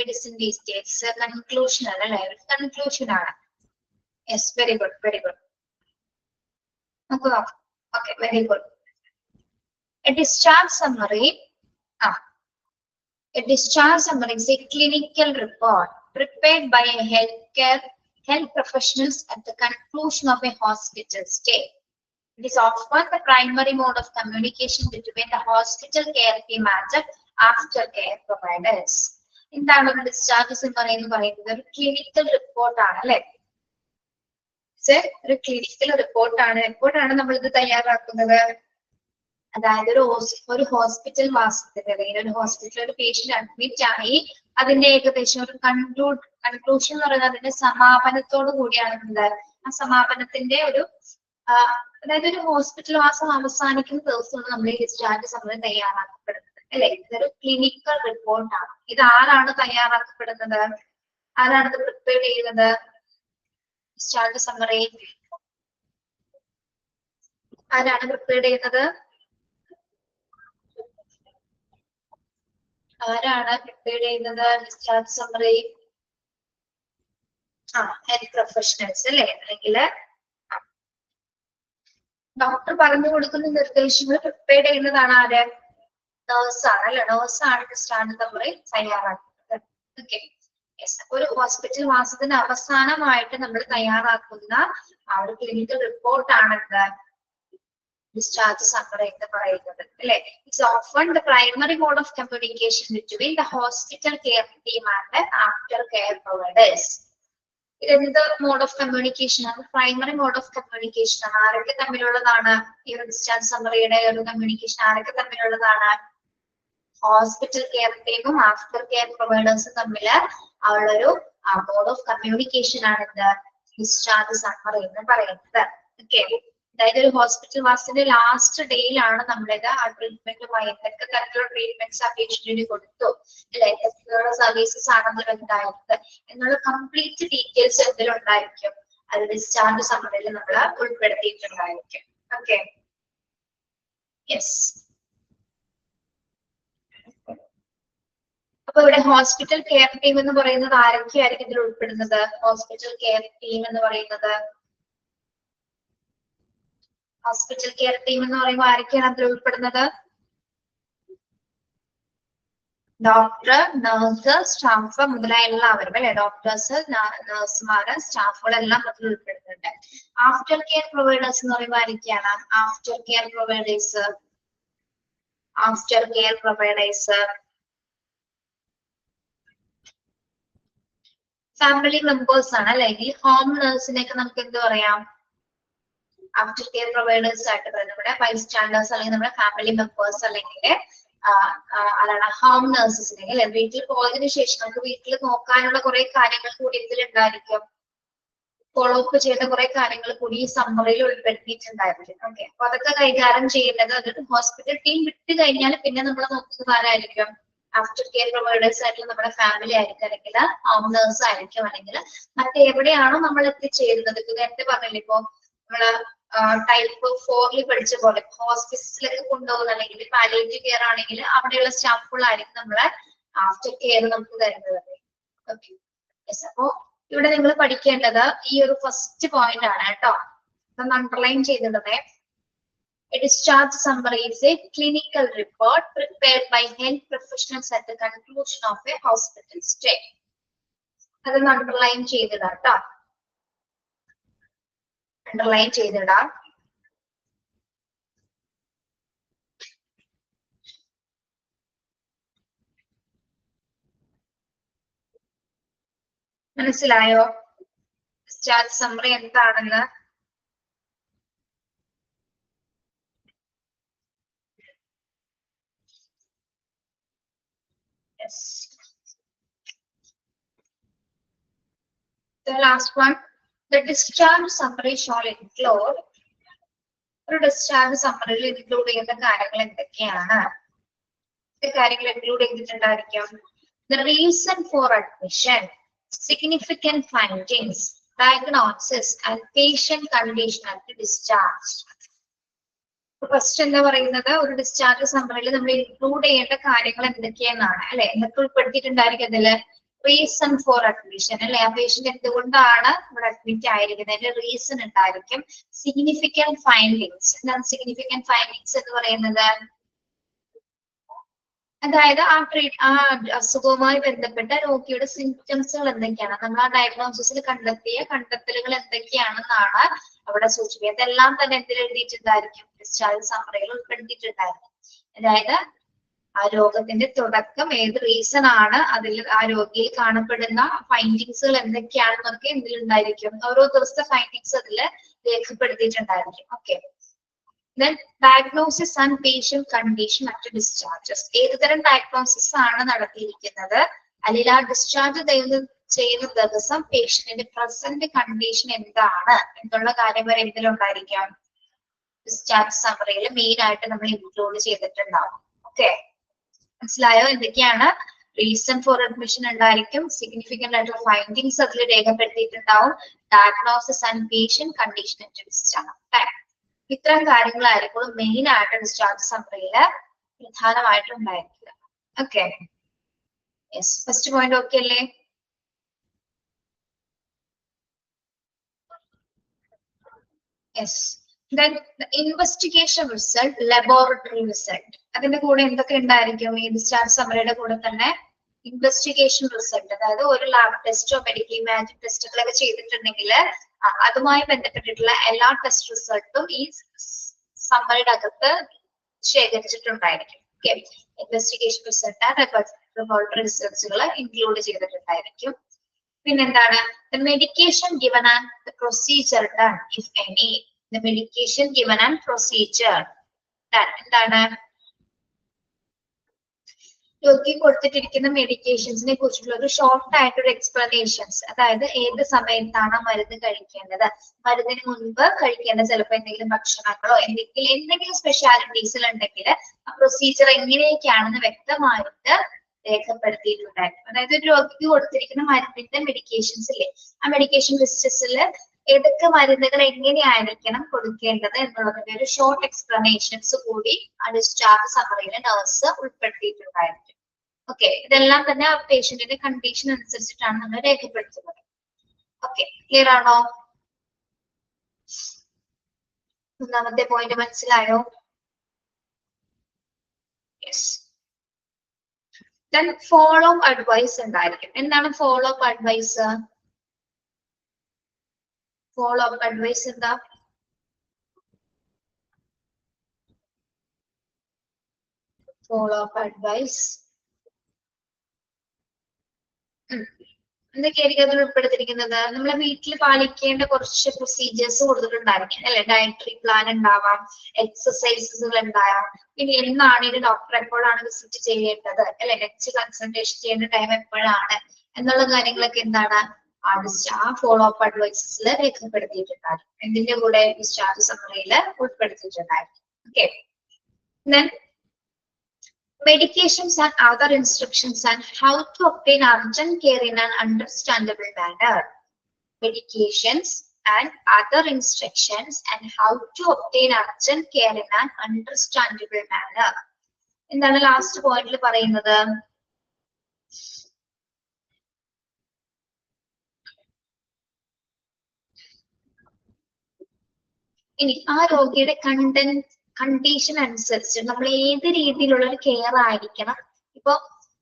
Medicine details. കൺക്ലൂഷൻ അല്ലേ? കൺക്ലൂഷൻ ആണ്. Yes, very good very good. നമുക്ക് നോക്കാം. Okay, very good. A discharge summary. A discharge summary is a clinical report prepared by a health professionals at the conclusion of a hospital stay. It is often the primary mode of communication between the hospital care team and the aftercare providers. എന്താണ് ഒരു discharge summary എന്ന് പറയുന്നത്? ഒരു clinical report ആണ് അല്ലെ? ഒരു clinical റിപ്പോർട്ടാണ് നമ്മൾ ഇത് തയ്യാറാക്കുന്നത്. അതായത് ഒരു ഹോസ്പിറ്റൽ വാസത്തിന്റെ, അല്ലെങ്കിൽ ഒരു ഹോസ്പിറ്റലിൽ ഒരു പേഷ്യന്റ് അഡ്മിറ്റ് ആയി അതിന്റെ ഏകദേശം ഒരു കൺക്ലൂഷൻ എന്ന് പറയുന്നത് അതിന്റെ സമാപനത്തോടു കൂടിയാണ്. ആ സമാപനത്തിന്റെ ഒരു അതായത് ഒരു ഹോസ്പിറ്റൽ വാസം അവസാനിക്കുന്ന ദിവസമാണ് നമ്മൾ ഈ ഡിസ്ചാർജ് സമ്മറി തയ്യാറാക്കപ്പെടുന്നത് അല്ലെ? ഇതൊരു ക്ലിനിക്കൽ റിപ്പോർട്ടാണ്. ഇത് ആരാണ് തയ്യാറാക്കപ്പെടുന്നത്? ആരാണ് ഇത് പ്രിപ്പയർ ചെയ്യുന്നത്? ഡിസ്ചാർജ് സമ്മറി ആരാണ് പ്രിപ്പയർ ചെയ്യുന്നത്? ആരാണ് പ്രിപ്പയർ ചെയ്യുന്നത് ഡിസ്ചാർജ് സമ്മറി? ഹെൽത്ത് പ്രൊഫഷണൽസ് അല്ലെ? അല്ലെങ്കിൽ ഡോക്ടർ പറഞ്ഞു കൊടുക്കുന്ന നിർദ്ദേശങ്ങൾ പ്രിപ്പയർ ചെയ്യുന്നതാണ് ആര്? നേഴ്സാണ് അല്ലെ? നേഴ്സാണ് ഡിസ്ചാർജ് സമ്മറി തയ്യാറാക്കുന്നത്. ഓക്കെ. ഒരു ഹോസ്പിറ്റൽ വാസത്തിന് അവസാനമായിട്ട് നമ്മൾ തയ്യാറാക്കുന്ന ആ ഒരു ക്ലിനിക്കൽ റിപ്പോർട്ടാണ് discharge summary എന്ന് പറയുന്നത് അല്ലെ? It's often the primary mode of communication between the hospital care team and the aftercare providers. ഇതെന്ത് മോഡ് ഓഫ് കമ്മ്യൂണിക്കേഷൻ ആണ്? പ്രൈമറി മോഡ് ഓഫ് കമ്മ്യൂണിക്കേഷൻ ആണ്. ആരൊക്കെ തമ്മിലുള്ളതാണ് ഈ ഒരു ഡിസ്ചാർജ് സമ്മറിയുടെ ഒരു കമ്മ്യൂണിക്കേഷൻ? ആരൊക്കെ തമ്മിലുള്ളതാണ്? ഹോസ്പിറ്റൽ കെയർ ടീമും ആഫ്റ്റർ കെയർ പ്രൊവൈഡേഴ്സും തമ്മിൽ ഉള്ളൊരു മോഡ് ഓഫ് കമ്മ്യൂണിക്കേഷൻ ആണ് ഇത് ഡിസ്ചാർജ് സമ്മറി എന്ന് പറയുന്നത്. ഓക്കെ. അതായത് ഒരു ഹോസ്പിറ്റൽ വാസത്തിന്റെ ലാസ്റ്റ് ഡേയിലാണ് നമ്മളിത് ആ ട്രീറ്റ്മെന്റുമായി എന്തൊക്കെ തരത്തിലുള്ള ട്രീറ്റ്മെന്റ്സ് ആ പേഷ്യന്റിന് കൊടുത്തു അല്ലെ, എന്തൊക്കെയുള്ള സർവീസസ് ആണ് അതിലുണ്ടായിരുന്നത് എന്നുള്ള കംപ്ലീറ്റ് ഡീറ്റെയിൽസ് ഇതിലുണ്ടായിരിക്കും. അത് ഡിസ്ചാർജ് സമ്മറിയിൽ നമ്മൾ ഉൾപ്പെടുത്തിയിട്ടുണ്ടായിരിക്കും. ഓക്കെ. യെസ്. അപ്പൊ ഇവിടെ ഹോസ്പിറ്റൽ കെയർ ടീം എന്ന് പറയുന്നത് ആരൊക്കെയായിരിക്കും ഇതിൽ ഉൾപ്പെടുന്നത്? ഹോസ്പിറ്റൽ കെയർ ടീം എന്ന് പറയുന്നത് ഹോസ്പിറ്റൽ കെയർ ടീം എന്ന് പറയുമ്പോൾ ആരൊക്കെയാണ് അതിൽ ഉൾപ്പെടുന്നത്? ഡോക്ടർ, നഴ്സ്, സ്റ്റാഫ് മുതലായ എല്ലാവരും അല്ലെ? ഡോക്ടേഴ്സ്, നഴ്സുമാര്, സ്റ്റാഫുകളെല്ലാം അതിൽ ഉൾപ്പെടുന്നുണ്ട്. ആഫ്റ്റർ കെയർ പ്രൊവൈഡേഴ്സ് എന്ന് പറയുമ്പോൾ ആരൊക്കെയാണ്? After care providers family members ആണ് അല്ലെങ്കിൽ ഹോം നഴ്സിനെയൊക്കെ നമുക്ക് എന്ത് പറയാം? ആഫ്റ്റർ കെയർ പ്രൊവൈഡേഴ്സ് ആയിട്ട് പറയുന്നത് നമ്മുടെ ബൈസ്റ്റാൻഡേഴ്സ് അല്ലെങ്കിൽ നമ്മുടെ ഫാമിലി മെമ്പേഴ്സ് അല്ലെങ്കിൽ അതാണ് ഹോം നഴ്സസ് അല്ലെങ്കിൽ വീട്ടിൽ പോയതിനു ശേഷം നമുക്ക് വീട്ടിൽ നോക്കാനുള്ള കുറെ കാര്യങ്ങൾ കൂടി ഇതിലുണ്ടായിരിക്കും. ഫോളോ അപ്പ് ചെയ്ത കുറെ കാര്യങ്ങൾ കൂടി ഈ സമ്മറിയിൽ ഉൾപ്പെടുത്തിയിട്ടുണ്ടായിരിക്കും. ഓക്കെ, അപ്പൊ അതൊക്കെ കൈകാര്യം ചെയ്യേണ്ടത് അതൊരു ഹോസ്പിറ്റൽ ടീം വിട്ട് കഴിഞ്ഞാൽ പിന്നെ നമ്മൾ നോക്കുന്നത് ആരായിരിക്കും? ആഫ്റ്റർ കെയർ പ്രൊവൈഡേഴ്സ് ആയിട്ടുള്ള നമ്മുടെ ഫാമിലി ആയിരിക്കും, അല്ലെങ്കിൽ ഹോം നഴ്സ് ആയിരിക്കും, അല്ലെങ്കിൽ മറ്റെവിടെയാണോ നമ്മൾ എത്തിച്ചേരുന്നത്. ഇപ്പൊ നേരത്തെ പറഞ്ഞില്ലേ, ഇപ്പൊ നമ്മള് ടൈപ്പ് 4 പഠിച്ച പോലെ ഹോസ്പിറ്റലിലേക്ക് കൊണ്ടുപോകുന്ന അല്ലെങ്കിൽ പാലിയേറ്റീവ് കെയർ ആണെങ്കിൽ അവിടെയുള്ള സ്റ്റാഫുകളായിരിക്കും നമ്മളെ ആഫ്റ്റർ കെയർ നമുക്ക് തരുന്നത്. ഓക്കെ, അപ്പോ ഇവിടെ നിങ്ങൾ പഠിക്കേണ്ടത് ഈ ഒരു ഫസ്റ്റ് പോയിന്റ് ആണ് കേട്ടോ. ഒന്ന് underline ചെയ്തിടണേ. A discharge summary is a clinical report prepared by health professionals at the conclusion of a hospital stay. അതൊന്ന് അണ്ടർലൈൻ ചെയ്തിടാം കേട്ടോ. അണ്ടർലൈൻ ചെയ്തിടാം. മനസ്സിലായോ ഡിസ്ചാർജ് സമ്മറി എന്താണെന്ന്? Yes. The last one, the discharge summary shall include. ഒരു discharge സമ്മറിയിൽ include ചെയ്യുന്ന കാര്യങ്ങൾ എന്തൊക്കെയാണ്? കാര്യങ്ങൾ include ചെയ്തിട്ടുണ്ടായിരിക്കും. The reason for admission, significant findings, diagnosis and patient condition at the discharge. First എന്താ പറയുന്നത്, ഒരു ഡിസ്ചാർജ് സമ്മറിയിൽ നമ്മൾ ഇൻക്ലൂഡ് ചെയ്യേണ്ട കാര്യങ്ങൾ എന്തൊക്കെയെന്നാണ് അല്ലെ. എന്തൊക്കെ ഉൾപ്പെടുത്തിയിട്ടുണ്ടായിരിക്കും അതില്? റീസൺ ഫോർ അഡ്മിഷൻ അല്ലെ, ആ പേഷ്യന്റ് എന്തുകൊണ്ടാണ് ഇവിടെ അഡ്മിറ്റ് ആയിരിക്കുന്നത്, അതിന്റെ റീസൺ ഉണ്ടായിരിക്കും. സിഗ്നിഫിക്കന്റ് ഫൈൻഡിങ്സ്, എന്താണ് സിഗ്നിഫിക്കന്റ് ഫൈൻഡിങ്സ് എന്ന് പറയുന്നത്? അതായത് ആ അസുഖവുമായി ബന്ധപ്പെട്ട രോഗിയുടെ സിംറ്റംസുകൾ എന്തൊക്കെയാണ്, നമ്മൾ ആ ഡയഗ്നോസിസിൽ കണ്ടെത്തിയ കണ്ടെത്തലുകൾ എന്തൊക്കെയാണെന്നാണ് അവിടെ സൂചിപ്പിക്കുന്നത്. അതെല്ലാം തന്നെ എന്തിൽ എഴുതിയിട്ടുണ്ടായിരിക്കും? ഡിസ്ചാർജ് സമ്മറിയിൽ ഉൾപ്പെടുത്തിയിട്ടുണ്ടായിരിക്കും. അതായത് ആ രോഗത്തിന്റെ തുടക്കം, ഏത് റീസൺ ആണ്, അതിൽ ആ രോഗിയിൽ കാണപ്പെടുന്ന ഫൈൻഡിങ്സുകൾ എന്തൊക്കെയാണെന്നൊക്കെ എന്തിലുണ്ടായിരിക്കും? ഓരോ ദിവസത്തെ ഫൈൻഡിങ്സ് അതിൽ രേഖപ്പെടുത്തിയിട്ടുണ്ടായിരിക്കും. Okay, then diagnosis and patient condition after discharges. ഏതുതരം ഡയഗ്നോസിസ് ആണ് നടത്തിയിരിക്കുന്നത്, അല്ലെങ്കിൽ ആ ഡിസ്ചാർജ് ചെയ്യുന്ന ദിവസം പേഷ്യന്റിന്റെ പ്രസന്റ് കണ്ടീഷൻ എന്താണ് എന്നുള്ള കാര്യം വരെ എന്തിലുണ്ടായിരിക്കാം? ഡിസ്ചാർജ് സമ്മറിയിൽ മെയിൻ ആയിട്ട് നമ്മൾ ഇൻക്ലൂഡ് ചെയ്തിട്ടുണ്ടാവും. ഓക്കെ, മനസ്സിലായോ? എന്തൊക്കെയാണ്? റീസൺ ഫോർ അഡ്മിഷൻ ഉണ്ടായിരിക്കും, സിഗ്നിഫിക്കന്റ് ആയിട്ടുള്ള ഫൈൻഡിങ്സ് അതിൽ രേഖപ്പെടുത്തിയിട്ടുണ്ടാവും, diagnosis and patient condition after discharge. ഇത്തരം കാര്യങ്ങളായിരിക്കും മെയിൻ ആയിട്ട് ഡിസ്ചാർജ് സമ്മറിയില് പ്രധാനമായിട്ടും ഉണ്ടായിരിക്കുക. Okay, yes, first point okay അല്ലേ? Yes. Then the investigation result, laboratory result. അതിന്റെ കൂടെ എന്തൊക്കെ ഉണ്ടായിരിക്കും? ഈ ഡിസ്ചാർജ് സമ്മറിയുടെ കൂടെ തന്നെ ഇൻവെസ്റ്റിഗേഷൻ റിസൾട്ട്, അതായത് ഒരു ലാബ് ടെസ്റ്റോ മെഡിക്കൽ ഇമാജിൻ ടെസ്റ്റുകളൊക്കെ ചെയ്തിട്ടുണ്ടെങ്കിൽ അതുമായി ബന്ധപ്പെട്ടിട്ടുള്ള എല്ലാ ടെസ്റ്റ് റിസൾട്ടും ഈ സമ്മറിയുടെ അകത്ത് ശേഖരിച്ചിട്ടുണ്ടായിരിക്കും. ഇൻവെസ്റ്റിഗേഷൻ റിസൾട്ട്, ലബോറട്ടറി റിസൾട്ടുകൾ ഇൻക്ലൂഡ് ചെയ്തിട്ടുണ്ടായിരിക്കും. പിന്നെന്താണ്? The medication given and the procedure done, if any. The medication given and procedure done. എന്താണ്? രോഗി കൊടുത്തിട്ടിരിക്കുന്ന മെഡിക്കേഷൻസിനെ കുറിച്ചുള്ള ഒരു ഷോർട്ട് ആയിട്ടൊരു എക്സ്പ്ലനേഷൻസ്, അതായത് ഏത് സമയത്താണ് മരുന്ന് കഴിക്കേണ്ടത്, മരുന്നിന് മുൻപ് കഴിക്കേണ്ട ചിലപ്പോൾ എന്തെങ്കിലും ഭക്ഷണങ്ങളോ എന്തെങ്കിലും സ്പെഷ്യാലിറ്റീസിൽ ഉണ്ടെങ്കിൽ ആ പ്രൊസീജിയർ എങ്ങനെയൊക്കെയാണെന്ന് വ്യക്തമായിട്ട് രേഖപ്പെടുത്തിയിട്ടുണ്ടായിരുന്നു. അതായത് ഒരു രോഗിക്ക് കൊടുത്തിരിക്കുന്ന മരുന്നിന്റെ മെഡിക്കേഷൻസ് ഇല്ലേ, ആ മെഡിക്കേഷൻ ലിസ്റ്റസിൽ ഏതൊക്കെ മരുന്നുകൾ എങ്ങനെയായിരിക്കണം കൊടുക്കേണ്ടത് എന്നുള്ളതിന്റെ ഒരു ഷോർട്ട് എക്സ്പ്ലനേഷൻസ് കൂടി ആ ഡിസ്ചാർജ് സമ്മറിയിലെ നഴ്സ് ഉൾപ്പെടുത്തിയിട്ടുണ്ടായിരുന്നു. ഓക്കെ, ഇതെല്ലാം തന്നെ ആ പേഷ്യന്റിന്റെ കണ്ടീഷൻ അനുസരിച്ചിട്ടാണ് നമ്മൾ രേഖപ്പെടുത്തുന്നത്. ഓക്കെ, ക്ലിയർ ആണോ? ഒന്നാമത്തെ പോയിന്റ് മനസ്സിലായോ? Yes. Then follow up advice ഉണ്ടായിരിക്കും. എന്താണ് follow up advice? Follow up advice എന്താ? Follow up advice. എന്തൊക്കെയായിരിക്കും അതിൽ ഉൾപ്പെടുത്തിയിരിക്കുന്നത്? നമ്മളെ വീട്ടിൽ പാലിക്കേണ്ട കുറച്ച് പ്രൊസീജിയേഴ്സ് കൊടുത്തിട്ടുണ്ടായിരിക്കും അല്ലെ? ഡയറ്ററി പ്ലാൻ ഉണ്ടാവാം, എക്സസൈസുകൾ ഉണ്ടാവാം, പിന്നെ എന്നാണ് ഇത് ഡോക്ടർ എപ്പോഴാണ് വിസിറ്റ് ചെയ്യേണ്ടത് അല്ലെ? നെക്സ്റ്റ് കൺസൾട്ടേഷൻ ചെയ്യേണ്ട ടൈം എപ്പോഴാണ് എന്നുള്ള കാര്യങ്ങളൊക്കെ എന്താണ് ആ ഫോളോ അപ്പ് അഡ്വൈസസിൽ രേഖപ്പെടുത്തിയിട്ടുണ്ടായിരിക്കും. എന്തിന്റെ കൂടെ? ഡിസ്ചാർജ് സമ്മറിയിൽ ഉൾപ്പെടുത്തിയിട്ടുണ്ടായിരിക്കും. Okay, then medications and other instructions and how to obtain urgent care in an understandable manner. Medications and other instructions and how to obtain urgent care in an understandable manner. എന്താണ് last പോയിന്റിൽ പറയുന്നത്? ഇനി ആ രോഗിയുടെ condition അനുസരിച്ച് നമ്മൾ ഏത് രീതിയിലുള്ള ഒരു കെയർ ആയിരിക്കണം ഇപ്പൊ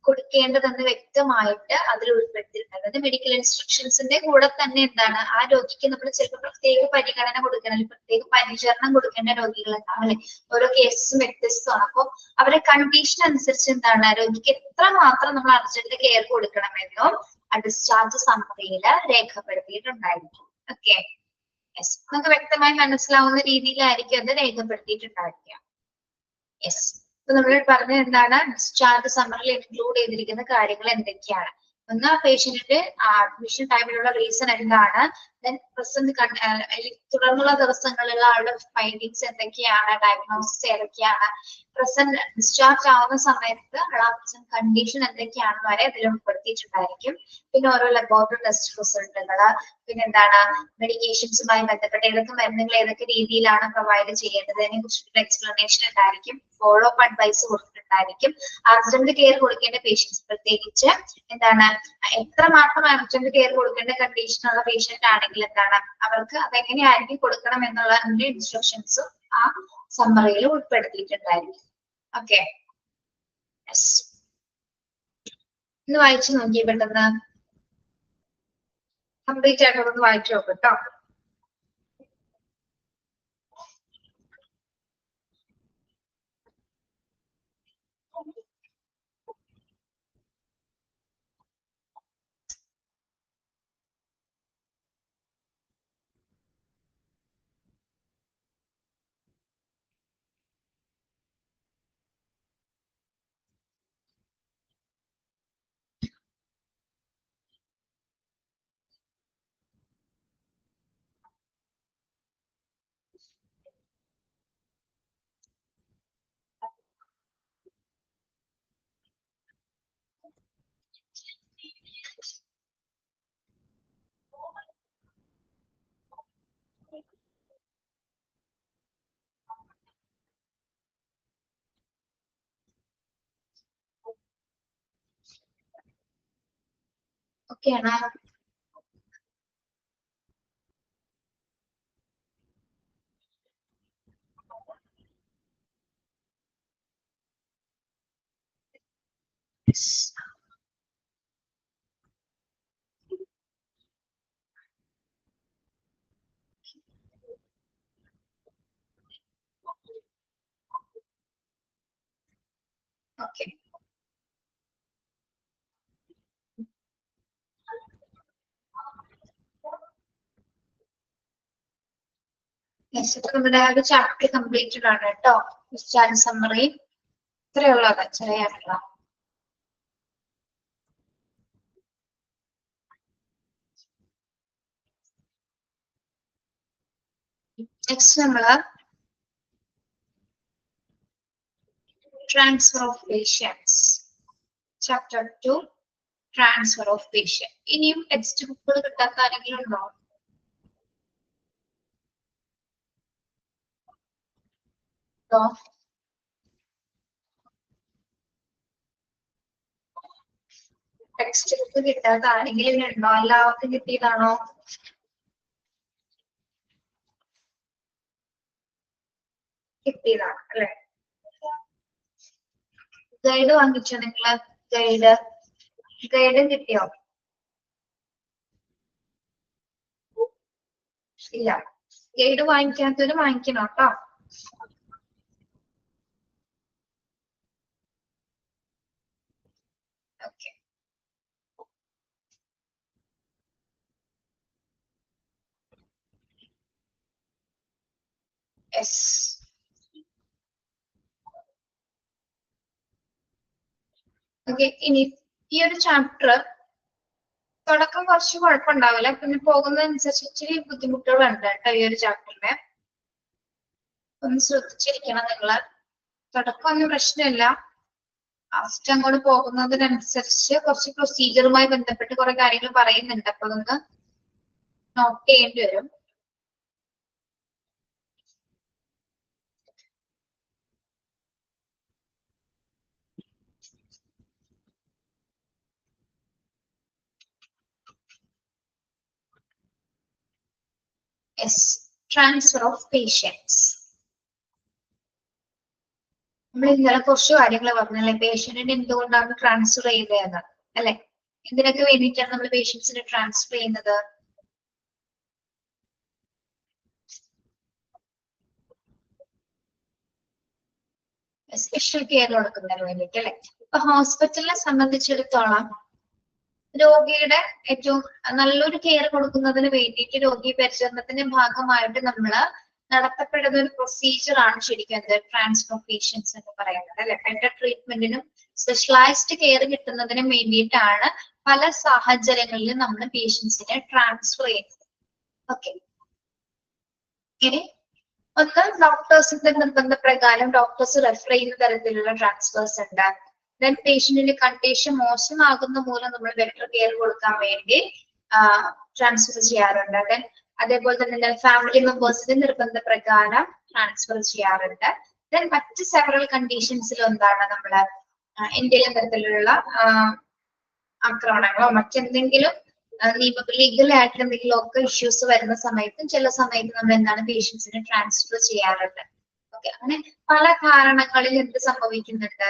കൊടുക്കേണ്ടതെന്ന് വ്യക്തമായിട്ട് അതിൽ ഉൾപ്പെടുത്തിയിട്ടുണ്ട്. അത് മെഡിക്കൽ ഇൻസ്ട്രക്ഷൻസിന്റെ കൂടെ തന്നെ എന്താണ് ആ രോഗിക്ക് നമ്മൾ ചിലപ്പോൾ പ്രത്യേക പരിഗണന കൊടുക്കണം, അല്ലെങ്കിൽ പ്രത്യേക പരിചരണം കൊടുക്കേണ്ട രോഗികൾ ഉണ്ടാവും അല്ലെ? ഓരോ കേസസും വ്യത്യസ്തമാണ്. അപ്പോൾ അവരുടെ കണ്ടീഷൻ അനുസരിച്ച് എന്താണ് രോഗിക്ക് എത്രമാത്രം നമ്മൾ അർജന്റ് കെയർ കൊടുക്കണമെന്നും ഡിസ്ചാർജ് സമ്മറിയിൽ രേഖപ്പെടുത്തിയിട്ടുണ്ടായിരിക്കും. ഓക്കെ, യെസ്, നമുക്ക് വ്യക്തമായി മനസ്സിലാവുന്ന രീതിയിലായിരിക്കും അത് രേഖപ്പെടുത്തിയിട്ടുണ്ടായിരിക്കുക. യെസ്, ഇപ്പൊ നമ്മൾ പറഞ്ഞത് എന്താണ്? ഡിസ്ചാർജ് സമ്മറിൽ ഇൻക്ലൂഡ് ചെയ്തിരിക്കുന്ന കാര്യങ്ങൾ എന്തൊക്കെയാണ്? ഒന്ന്, പേഷ്യന്റിന്റെ അഡ്മിഷൻ ടൈമിലുള്ള റീസൺ എന്താണ്, ദെൻ പ്രസന്റ് തുടർന്നുള്ള ദിവസങ്ങളിലുള്ള ആളുടെ ഫൈൻഡിങ്സ് എന്തൊക്കെയാണ്, ഡയഗ്നോസിസ് ഏതൊക്കെയാണ്, പ്രസന്റ് ഡിസ്ചാർജ് ആവുന്ന സമയത്ത് ആ പ്രസന്റ് കണ്ടീഷൻ എന്തൊക്കെയാണെന്ന് വരെ അതിൽ ഉൾപ്പെടുത്തിയിട്ടുണ്ടായിരിക്കും. പിന്നെ ഓരോ ലബോറട്ടറി ടെസ്റ്റ് റിസൾട്ടുകള്, പിന്നെ എന്താണ് മെഡിക്കേഷൻസുമായി ബന്ധപ്പെട്ട ഏതൊക്കെ മരുന്നുകൾ ഏതൊക്കെ രീതിയിലാണ് പ്രൊവൈഡ് ചെയ്യേണ്ടത് അതിനെ കുറിച്ചിട്ടുള്ള എക്സ്പ്ലനേഷൻ ഉണ്ടായിരിക്കും. ഫോളോ അപ്പ് അഡ്വൈസ് കൊടുത്തിട്ടുണ്ടായിരിക്കും. അർജന്റ് കെയർ കൊടുക്കേണ്ട പേഷ്യൻസ് പ്രത്യേകിച്ച് എന്താണ് എത്രമാത്രം അർജന്റ് കെയർ കൊടുക്കേണ്ട കണ്ടീഷൻ ഉള്ള പേഷ്യന്റ് ആണെങ്കിൽ എന്താണ് അവർക്ക് അതെങ്ങനെയായിരിക്കും കൊടുക്കണം എന്നുള്ള ഇൻസ്ട്രക്ഷൻസും ആ സമ്മറിയിൽ ഉൾപ്പെടുത്തിയിട്ടുണ്ടായിരിക്കും. ഓക്കെ, ഒന്ന് വായിച്ചു നോക്കിയേ പെട്ടെന്ന്, കംപ്ലീറ്റ് ആയിട്ട് ഒന്ന് വായിച്ചു നോക്കും കേട്ടോ. ഓക്കെ ആണോ? ഓക്കെ, യെസ്, ഇപ്പൊ നമ്മുടെ ആ ഒരു ചാപ്റ്റർ കംപ്ലീറ്റഡ് ആണ് കേട്ടോ. ഡിസ്ചാർജ് സമ്മറി ഇത്രയുള്ളത് ചെറിയായിട്ടുള്ള. നെക്സ്റ്റ് നമ്മള് transfer of patients, chapter 2 transfer of patient. ഇനിയും ടെക്സ്റ്റ് ബുക്കുകൾ കിട്ടാത്ത ആരെങ്കിലും ഉണ്ടോ? ടെക്സ്റ്റ് ബുക്ക് കിട്ടാത്ത ആരെങ്കിലും ഉണ്ടോ? എല്ലാവർക്കും കിട്ടിയതാണോ? കിട്ടിയതാണ് അല്ലെ? ഗൈഡ് വാങ്ങിച്ചോ നിങ്ങള്? ഗൈഡും കിട്ടിയോ? ഇല്ല, ഗൈഡ് വാങ്ങിക്കാത്തവര് വാങ്ങിക്കണം കേട്ടോ. Okay, Yes. Okay, ഇനി ഈ ഒരു ചാപ്റ്റർ തുടക്കം കുറച്ച് കുഴപ്പമുണ്ടാവില്ല, പിന്നെ പോകുന്നതനുസരിച്ച് ഇച്ചിരി ബുദ്ധിമുട്ടുകളുണ്ട് കേട്ടോ ഈ ഒരു ചാപ്റ്ററിന്. ഒന്ന് ശ്രദ്ധിച്ചിരിക്കണം നിങ്ങള്. തുടക്കം ഒന്നും പ്രശ്നമില്ല, ലാസ്റ്റ് അങ്ങോട്ട് പോകുന്നതിനനുസരിച്ച് കുറച്ച് പ്രൊസീജിയറുമായി ബന്ധപ്പെട്ട് കുറെ കാര്യങ്ങൾ പറയുന്നുണ്ട്, അപ്പൊ അതൊന്ന് നോട്ട് ചെയ്യേണ്ടി വരും. Yes, transfer of patients. നമ്മൾ ഇന്നലെ കുറച്ച് കാര്യങ്ങൾ പറഞ്ഞല്ലേ, പേഷ്യന്റിനെ എന്തുകൊണ്ടാണ് ട്രാൻസ്ഫർ ചെയ്തതെന്ന് അല്ലെ, എന്തിനൊക്കെ വേണ്ടിയിട്ടാണ് നമ്മൾ പേഷ്യൻസിനെ ട്രാൻസ്ഫർ ചെയ്യുന്നത്? സ്പെഷ്യൽ കെയർ കൊടുക്കുന്നതിന് വേണ്ടിയിട്ട് അല്ലെ. ഇപ്പൊ ഹോസ്പിറ്റലിനെ സംബന്ധിച്ചിടത്തോളം രോഗിയുടെ ഏറ്റവും നല്ലൊരു കെയർ കൊടുക്കുന്നതിന് വേണ്ടിയിട്ട് രോഗി പരിചരണത്തിന്റെ ഭാഗമായിട്ട് നമ്മൾ നടത്തപ്പെടുന്ന ഒരു പ്രൊസീജിയർ ആണ് ശരിക്കും എന്ത് ട്രാൻസ്ഫർ ഓഫ് പേഷ്യൻസ് എന്ന് പറയുന്നത് അല്ലെ. ബെറ്റർ ട്രീറ്റ്മെന്റിനും സ്പെഷ്യലൈസ്ഡ് കെയർ കിട്ടുന്നതിനും വേണ്ടിയിട്ടാണ് പല സാഹചര്യങ്ങളിലും നമ്മൾ പേഷ്യൻസിനെ ട്രാൻസ്ഫർ ചെയ്യുന്നത്. ഓക്കെ, ഇനി ഒന്ന് ഡോക്ടേഴ്സിന്റെ നിർബന്ധപ്രകാരം ഡോക്ടേഴ്സ് റെഫർ ചെയ്യുന്ന തരത്തിലുള്ള ട്രാൻസ്ഫേഴ്സ് ഉണ്ട്. ദെൻ പേഷ്യന്റിന്റെ കണ്ടീഷൻ മോശമാകുന്ന മൂലം നമ്മൾ ബെറ്റർ കെയർ കൊടുക്കാൻ വേണ്ടി ട്രാൻസ്ഫർ ചെയ്യാറുണ്ട്. ദെൻ അതേപോലെ തന്നെ ഫാമിലി മെമ്പേഴ്സിന്റെ നിർബന്ധപ്രകാരം ട്രാൻസ്ഫർ ചെയ്യാറുണ്ട്. ദെൻ മറ്റ് സെവറൽ കണ്ടീഷൻസിൽ എന്താണ് നമ്മൾ എന്തെങ്കിലും തരത്തിലുള്ള ആക്രമണങ്ങളോ മറ്റെന്തെങ്കിലും ലീഗൽ ആയിട്ട് എന്തെങ്കിലും ഒക്കെ ഇഷ്യൂസ് വരുന്ന സമയത്തും ചില സമയത്ത് നമ്മൾ എന്താണ് പേഷ്യൻസിനെ ട്രാൻസ്ഫർ ചെയ്യാറുണ്ട്. ഓക്കെ, അങ്ങനെ പല കാരണങ്ങളിൽ എന്ത് സംഭവിക്കുന്നുണ്ട്,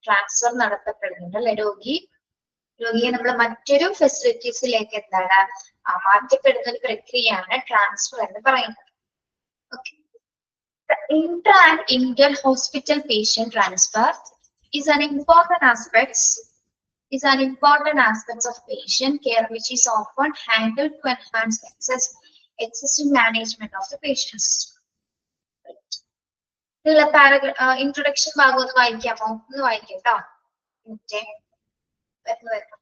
ട്രാൻസ്ഫർ നടത്തപ്പെടുന്നുണ്ട് അല്ലെ. രോഗിയെ നമ്മൾ മറ്റൊരു ഫെസിലിറ്റീസിലേക്ക് എന്താണ് മാറ്റപ്പെടുന്ന ഒരു പ്രക്രിയയാണ് ട്രാൻസ്ഫർ എന്ന് പറയുന്നത്. Okay, inter and inter hospital patient transfer is an important aspect of patient care which is often handled to enhance excessive management of the patients. ഇതിലുള്ള ഇൻട്രൊഡക്ഷൻ ഭാഗം ഒന്ന് വായിക്കാമോ? ഒന്ന് വായിക്കാം കേട്ടോ. വരുന്നു.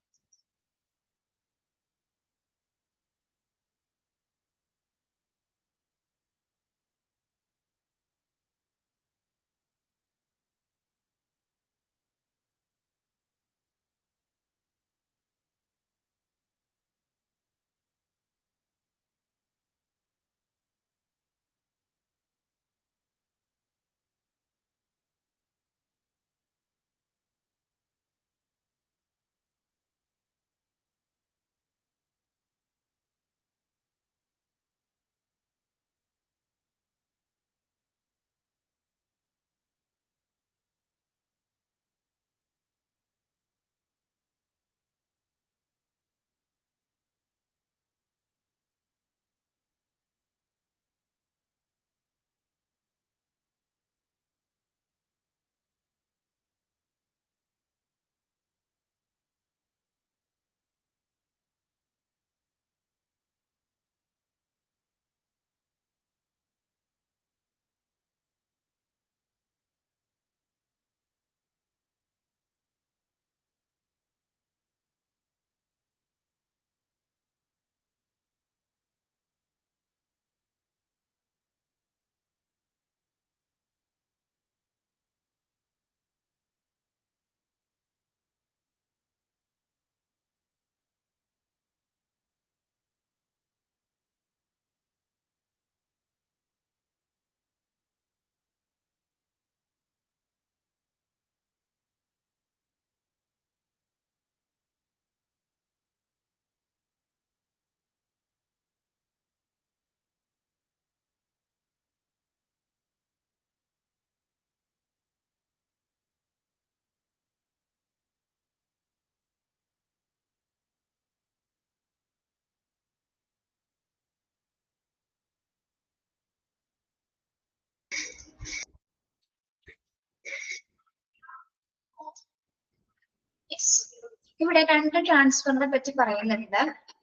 ഇവിടെ രണ്ട് ട്രാൻസ്ഫറിനെ പറ്റി പറയുന്നുണ്ട്,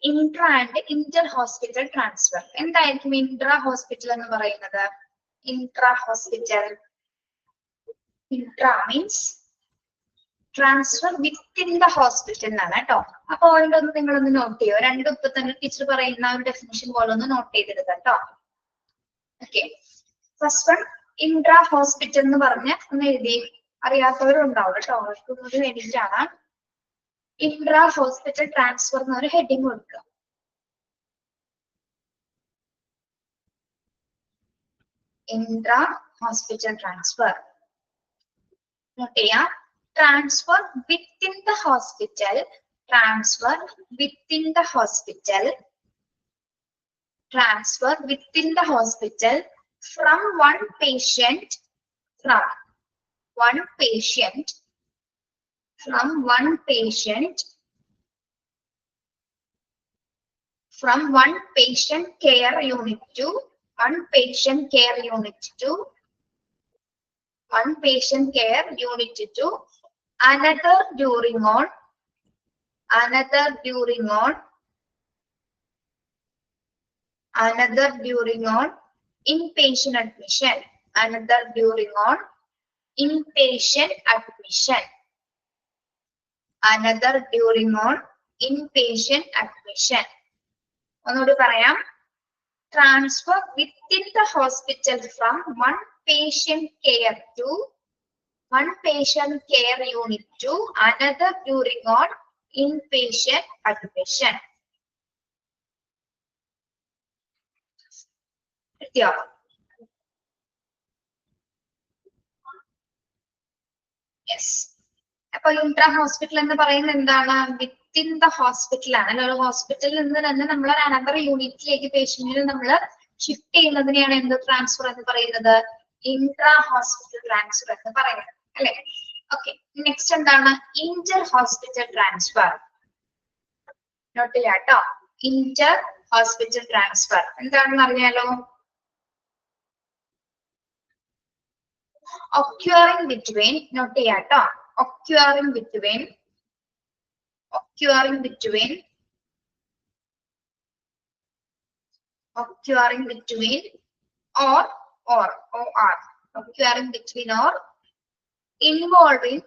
intra and Inter hospital transfer. എന്തായിരിക്കും ഇൻട്രാ ഹോസ്പിറ്റൽ എന്ന് പറയുന്നത്? Intra-hospital. Intra means transfer within the hospital എന്നാണ് കേട്ടോ. അപ്പൊ ഓൾറെഡി ഒന്ന് നിങ്ങളൊന്ന് നോട്ട് ചെയ്യോ. രണ്ടും ഇപ്പൊ തന്നെ ടീച്ചർ പറയുന്ന ഒരു ഡെഫിനിഷൻ പോലെ ഒന്ന് നോട്ട് ചെയ്തെടുക്കുക കേട്ടോ. Okay, first one intra hospital എന്ന് പറഞ്ഞ് ഒന്ന് എഴുതി. അറിയാത്തവരുണ്ടാവും കേട്ടോ, അവർക്ക് വേണ്ടിയിട്ടാണ്. ഇൻട്രാ ഹോസ്പിറ്റൽ ട്രാൻസ്ഫർ എന്നൊരു ഹെഡിങ് കൊടുക്കുക. ഇൻട്രാ ഹോസ്പിറ്റൽ ട്രാൻസ്ഫർ നോട്ട് ചെയ്യാം. Transfer within the hospital, transfer within the hospital, transfer within the hospital from one patient, from one patient, from one patient, from one patient care unit to one patient care unit to one patient care unit to another during on, another during on, another during on inpatient admission, another during on inpatient admission, another during on inpatient admission. ഒന്നുകൂടി പറയാം. Transfer within the hospital from one patient care to one patient care unit to another during on inpatient admission. Yes. അപ്പൊ intra hospital എന്ന് പറയുന്നത് എന്താണ്? Within the hospital ആണ്. ഒരു ഹോസ്പിറ്റലിൽ നിന്ന് തന്നെ നമ്മൾ അനദർ യൂണിറ്റിലേക്ക് പേഷ്യന്റിനെ നമ്മൾ ഷിഫ്റ്റ് ചെയ്യുന്നതിനെയാണ് എന്ത് ട്രാൻസ്ഫർ എന്ന് പറയുന്നത്? ഇൻട്രാ ഹോസ്പിറ്റൽ ട്രാൻസ്ഫർ എന്ന് പറയുന്നത് അല്ലെ? ഓക്കെ, നെക്സ്റ്റ് എന്താണ്? Inter hospital transfer. നോട്ട് ചെയ്യാട്ടോ. ഇന്റർ ഹോസ്പിറ്റൽ ട്രാൻസ്ഫർ എന്താണെന്ന് അറിയാലോ? occurring between, നോട്ട് ചെയ്യാട്ടോ, occurring between, occurring between, occurring between or occurring between or involving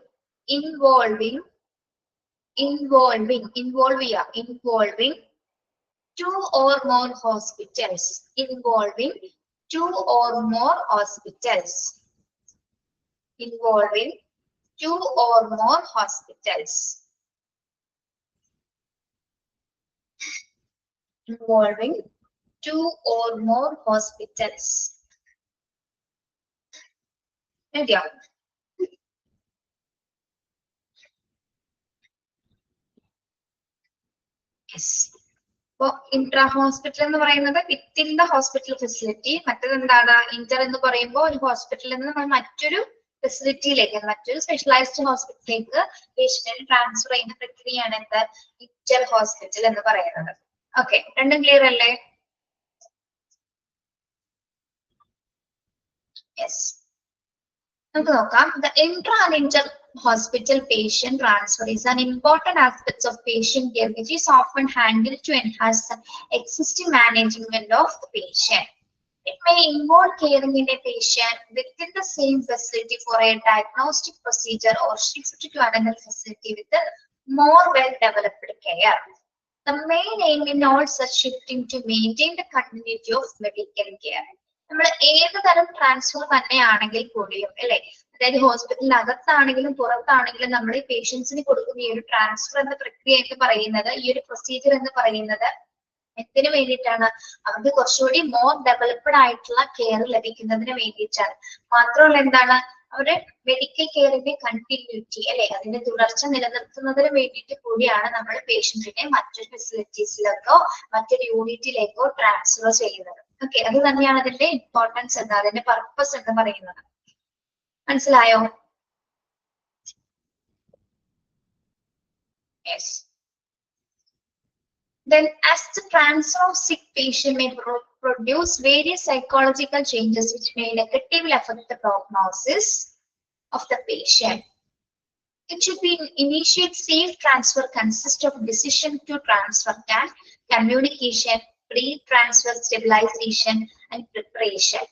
two or more hospitals, involving two or more hospitals, involving two or more hospitals, involving two or more hospitals. Ready? Yes. So, intra-hospital എന്ന് പറയുന്നത് within the hospital facility. മറ്റേത് എന്താണ്? Inter എന്ന് പറയുമ്പോൾ ഒരു ഹോസ്പിറ്റലിൽ നിന്ന് നമ്മൾ മറ്റൊരു ഫെസിലിറ്റിയിലേക്ക്, മറ്റൊരു സ്പെഷ്യലൈസ്ഡ് ഹോസ്പിറ്റലിലേക്ക് പേഷ്യന്റിനെ ട്രാൻസ്ഫർ ചെയ്യുന്ന പ്രക്രിയയാണ് എന്ത്? ഇന്റർ ഹോസ്പിറ്റൽ എന്ന് പറയുന്നത്. ഓക്കെ, രണ്ടും ക്ലിയർ അല്ലേ? യെസ്. നമുക്ക് നോക്കാം. The intra and inter hospital patient transfer is an important aspect of patient care which is often handled to enhance the existing management of the patient. It may involve caring in a patient within the same facility for a diagnostic procedure or shift to another facility with a more well-developed care. The main aim in all such shifting to maintain the continuity of medical care. നമ്മൾ ഏത് തരം transfer തന്നെയാണെങ്കിൽ കൂടിയും അല്ലെ, അതായത് ഹോസ്പിറ്റലിന് അകത്താണെങ്കിലും പുറത്താണെങ്കിലും നമ്മൾ ഈ പേഷ്യൻസിന് കൊടുക്കുന്ന ഈ ഒരു ട്രാൻസ്ഫർ എന്ന പ്രക്രിയ എന്ന് പറയുന്നത്, ഈ ഒരു പ്രൊസീജിയർ എന്ന് പറയുന്നത് എന്തിനു വേണ്ടിയിട്ടാണ്? അവർക്ക് കുറച്ചുകൂടി മോർ ഡെവലപ്ഡ് ആയിട്ടുള്ള കെയർ ലഭിക്കുന്നതിന് വേണ്ടിയിട്ടാണ്. മാത്രമല്ല എന്താണ്? അവരുടെ മെഡിക്കൽ കെയറിന്റെ കണ്ടിന്യൂറ്റി അല്ലെ, അതിന്റെ തുടർച്ച നിലനിർത്തുന്നതിന് വേണ്ടിയിട്ട് കൂടിയാണ് നമ്മൾ പേഷ്യന്റിനെ മറ്റൊരു ഫെസിലിറ്റീസിലേക്കോ മറ്റൊരു യൂണിറ്റിലേക്കോ ട്രാൻസ്ഫർ ചെയ്യുന്നത്. ഓക്കെ, അത് തന്നെയാണ് അതിന്റെ ഇമ്പോർട്ടൻസ് എന്ന്, അതിന്റെ പർപ്പസ് എന്ന് പറയുന്നത്. മനസ്സിലായോ? Yes. Then, as the transfer of sick patient may produce various psychological changes which may negatively affect the prognosis of the patient, it should be initiate safe transfer consists of decision to transfer plan, communication, pre-transfer stabilization, and preparation.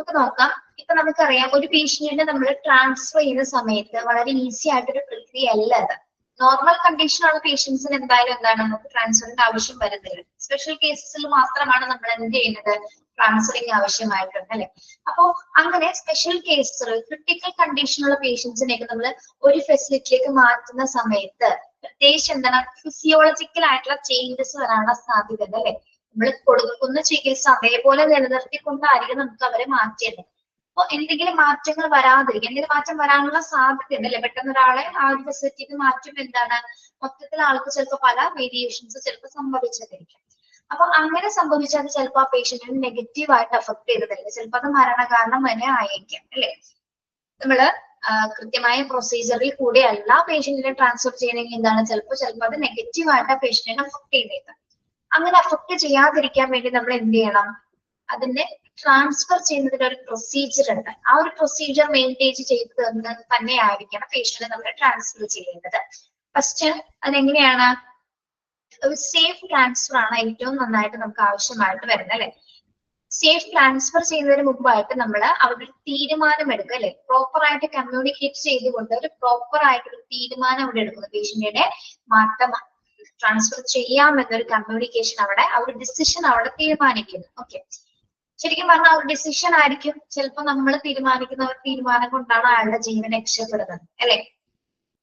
നമുക്ക് നോക്കാം. ഇപ്പൊ നമുക്കറിയാം ഒരു പേഷ്യന്റിനെ നമ്മൾ transfer ചെയ്യുന്ന സമയത്ത് വളരെ easy ആയിട്ടൊരു പ്രക്രിയ അല്ല അത്. നോർമൽ കണ്ടീഷനുള്ള പേഷ്യൻസിന് എന്തായാലും എന്താണ് നമുക്ക് ട്രാൻസ്ഫറിന്റെ ആവശ്യം വരുന്നില്ല. സ്പെഷ്യൽ കേസസിൽ മാത്രമാണ് നമ്മൾ എന്ത് ചെയ്യുന്നത്, ട്രാൻസ്ഫറിങ് ആവശ്യമായിട്ടുണ്ട് അല്ലെ. അപ്പോ അങ്ങനെ സ്പെഷ്യൽ കേസുകൾ ക്രിട്ടിക്കൽ കണ്ടീഷനുള്ള പേഷ്യൻസിനെയൊക്കെ നമ്മൾ ഒരു ഫെസിലിറ്റിയിലേക്ക് മാറ്റുന്ന സമയത്ത് പ്രത്യേകിച്ച് എന്താണ് ഫിസിയോളജിക്കൽ ആയിട്ടുള്ള ചേഞ്ചസ് വരാനുള്ള സാധ്യത ഉണ്ട് അല്ലെ. നമ്മൾ കൊടുക്കുന്ന ചികിത്സ അതേപോലെ നിലനിർത്തിക്കൊണ്ടായിരിക്കും നമുക്ക് അവരെ മാറ്റേണ്ടത്. അപ്പൊ എന്തെങ്കിലും മാറ്റങ്ങൾ വരാതിരിക്കും, എന്തെങ്കിലും മാറ്റം വരാനുള്ള സാധ്യത ഉണ്ട് അല്ലെ. പെട്ടെന്ന് ഒരാളെ ആ ഒരു ഫെസിലിറ്റിക്ക് മാറ്റുമ്പോൾ എന്താണ് മൊത്തത്തിൽ ആൾക്ക് ചിലപ്പോൾ പല വേരിയേഷൻസ് ചിലപ്പോൾ സംഭവിച്ചതായിരിക്കും. അപ്പൊ അങ്ങനെ സംഭവിച്ചാൽ ചിലപ്പോൾ ആ പേഷ്യന്റിന് നെഗറ്റീവ് ആയിട്ട് അഫക്ട് ചെയ്തതായിരിക്കും, ചിലപ്പോൾ അത് മരണകാരണം തന്നെ ആയിരിക്കാം അല്ലെ. നമ്മള് കൃത്യമായ പ്രൊസീജിയറിൽ കൂടെ അല്ല പേഷ്യന്റിനെ ട്രാൻസ്ഫർ ചെയ്യണമെങ്കിൽ എന്താണ് ചിലപ്പോൾ അത് നെഗറ്റീവ് ആയിട്ട് ആ പേഷ്യന്റിനെ അഫക്ട് ചെയ്തേക്കാം. അങ്ങനെ അഫക്ട് ചെയ്യാതിരിക്കാൻ വേണ്ടി നമ്മൾ എന്ത് ചെയ്യണം, അതിന്റെ ട്രാൻസ്ഫർ ചെയ്യുന്നതിന് ഒരു പ്രൊസീജിയർ ഉണ്ട്. ആ ഒരു പ്രൊസീജിയർ മെയിൻറ്റെയിൻ ചെയ്ത് തന്നെ ആയിരിക്കണം പേഷ്യന്റ് നമ്മൾ ട്രാൻസ്ഫർ ചെയ്യേണ്ടത്. ഫസ്റ്റ് അതെങ്ങനെയാണ്, ഒരു സേഫ് ട്രാൻസ്ഫർ ആണ് ഏറ്റവും നന്നായിട്ട് നമുക്ക് ആവശ്യമായിട്ട് വരുന്നത് അല്ലെ. സേഫ് ട്രാൻസ്ഫർ ചെയ്യുന്നതിന് മുമ്പായിട്ട് നമ്മൾ അവിടെ ഒരു തീരുമാനം എടുക്കുക അല്ലെ. പ്രോപ്പർ ആയിട്ട് കമ്മ്യൂണിക്കേറ്റ് ചെയ്തുകൊണ്ട് ഒരു പ്രോപ്പർ ആയിട്ടൊരു തീരുമാനം അവിടെ എടുക്കുന്നു. പേഷ്യന്റിനെ മാറ്റം ട്രാൻസ്ഫർ ചെയ്യാം എന്നൊരു കമ്മ്യൂണിക്കേഷൻ അവിടെ ആ ഒരു ഡിസിഷൻ അവിടെ തീരുമാനിക്കുന്നു. ഓക്കെ, ശരിക്കും പറഞ്ഞാൽ ആ ഒരു ഡിസിഷൻ ആയിരിക്കും ചിലപ്പോൾ നമ്മൾ തീരുമാനിക്കുന്ന ഒരു തീരുമാനം കൊണ്ടാണ് അയാളുടെ ജീവൻ രക്ഷപ്പെടുന്നത് അല്ലെ.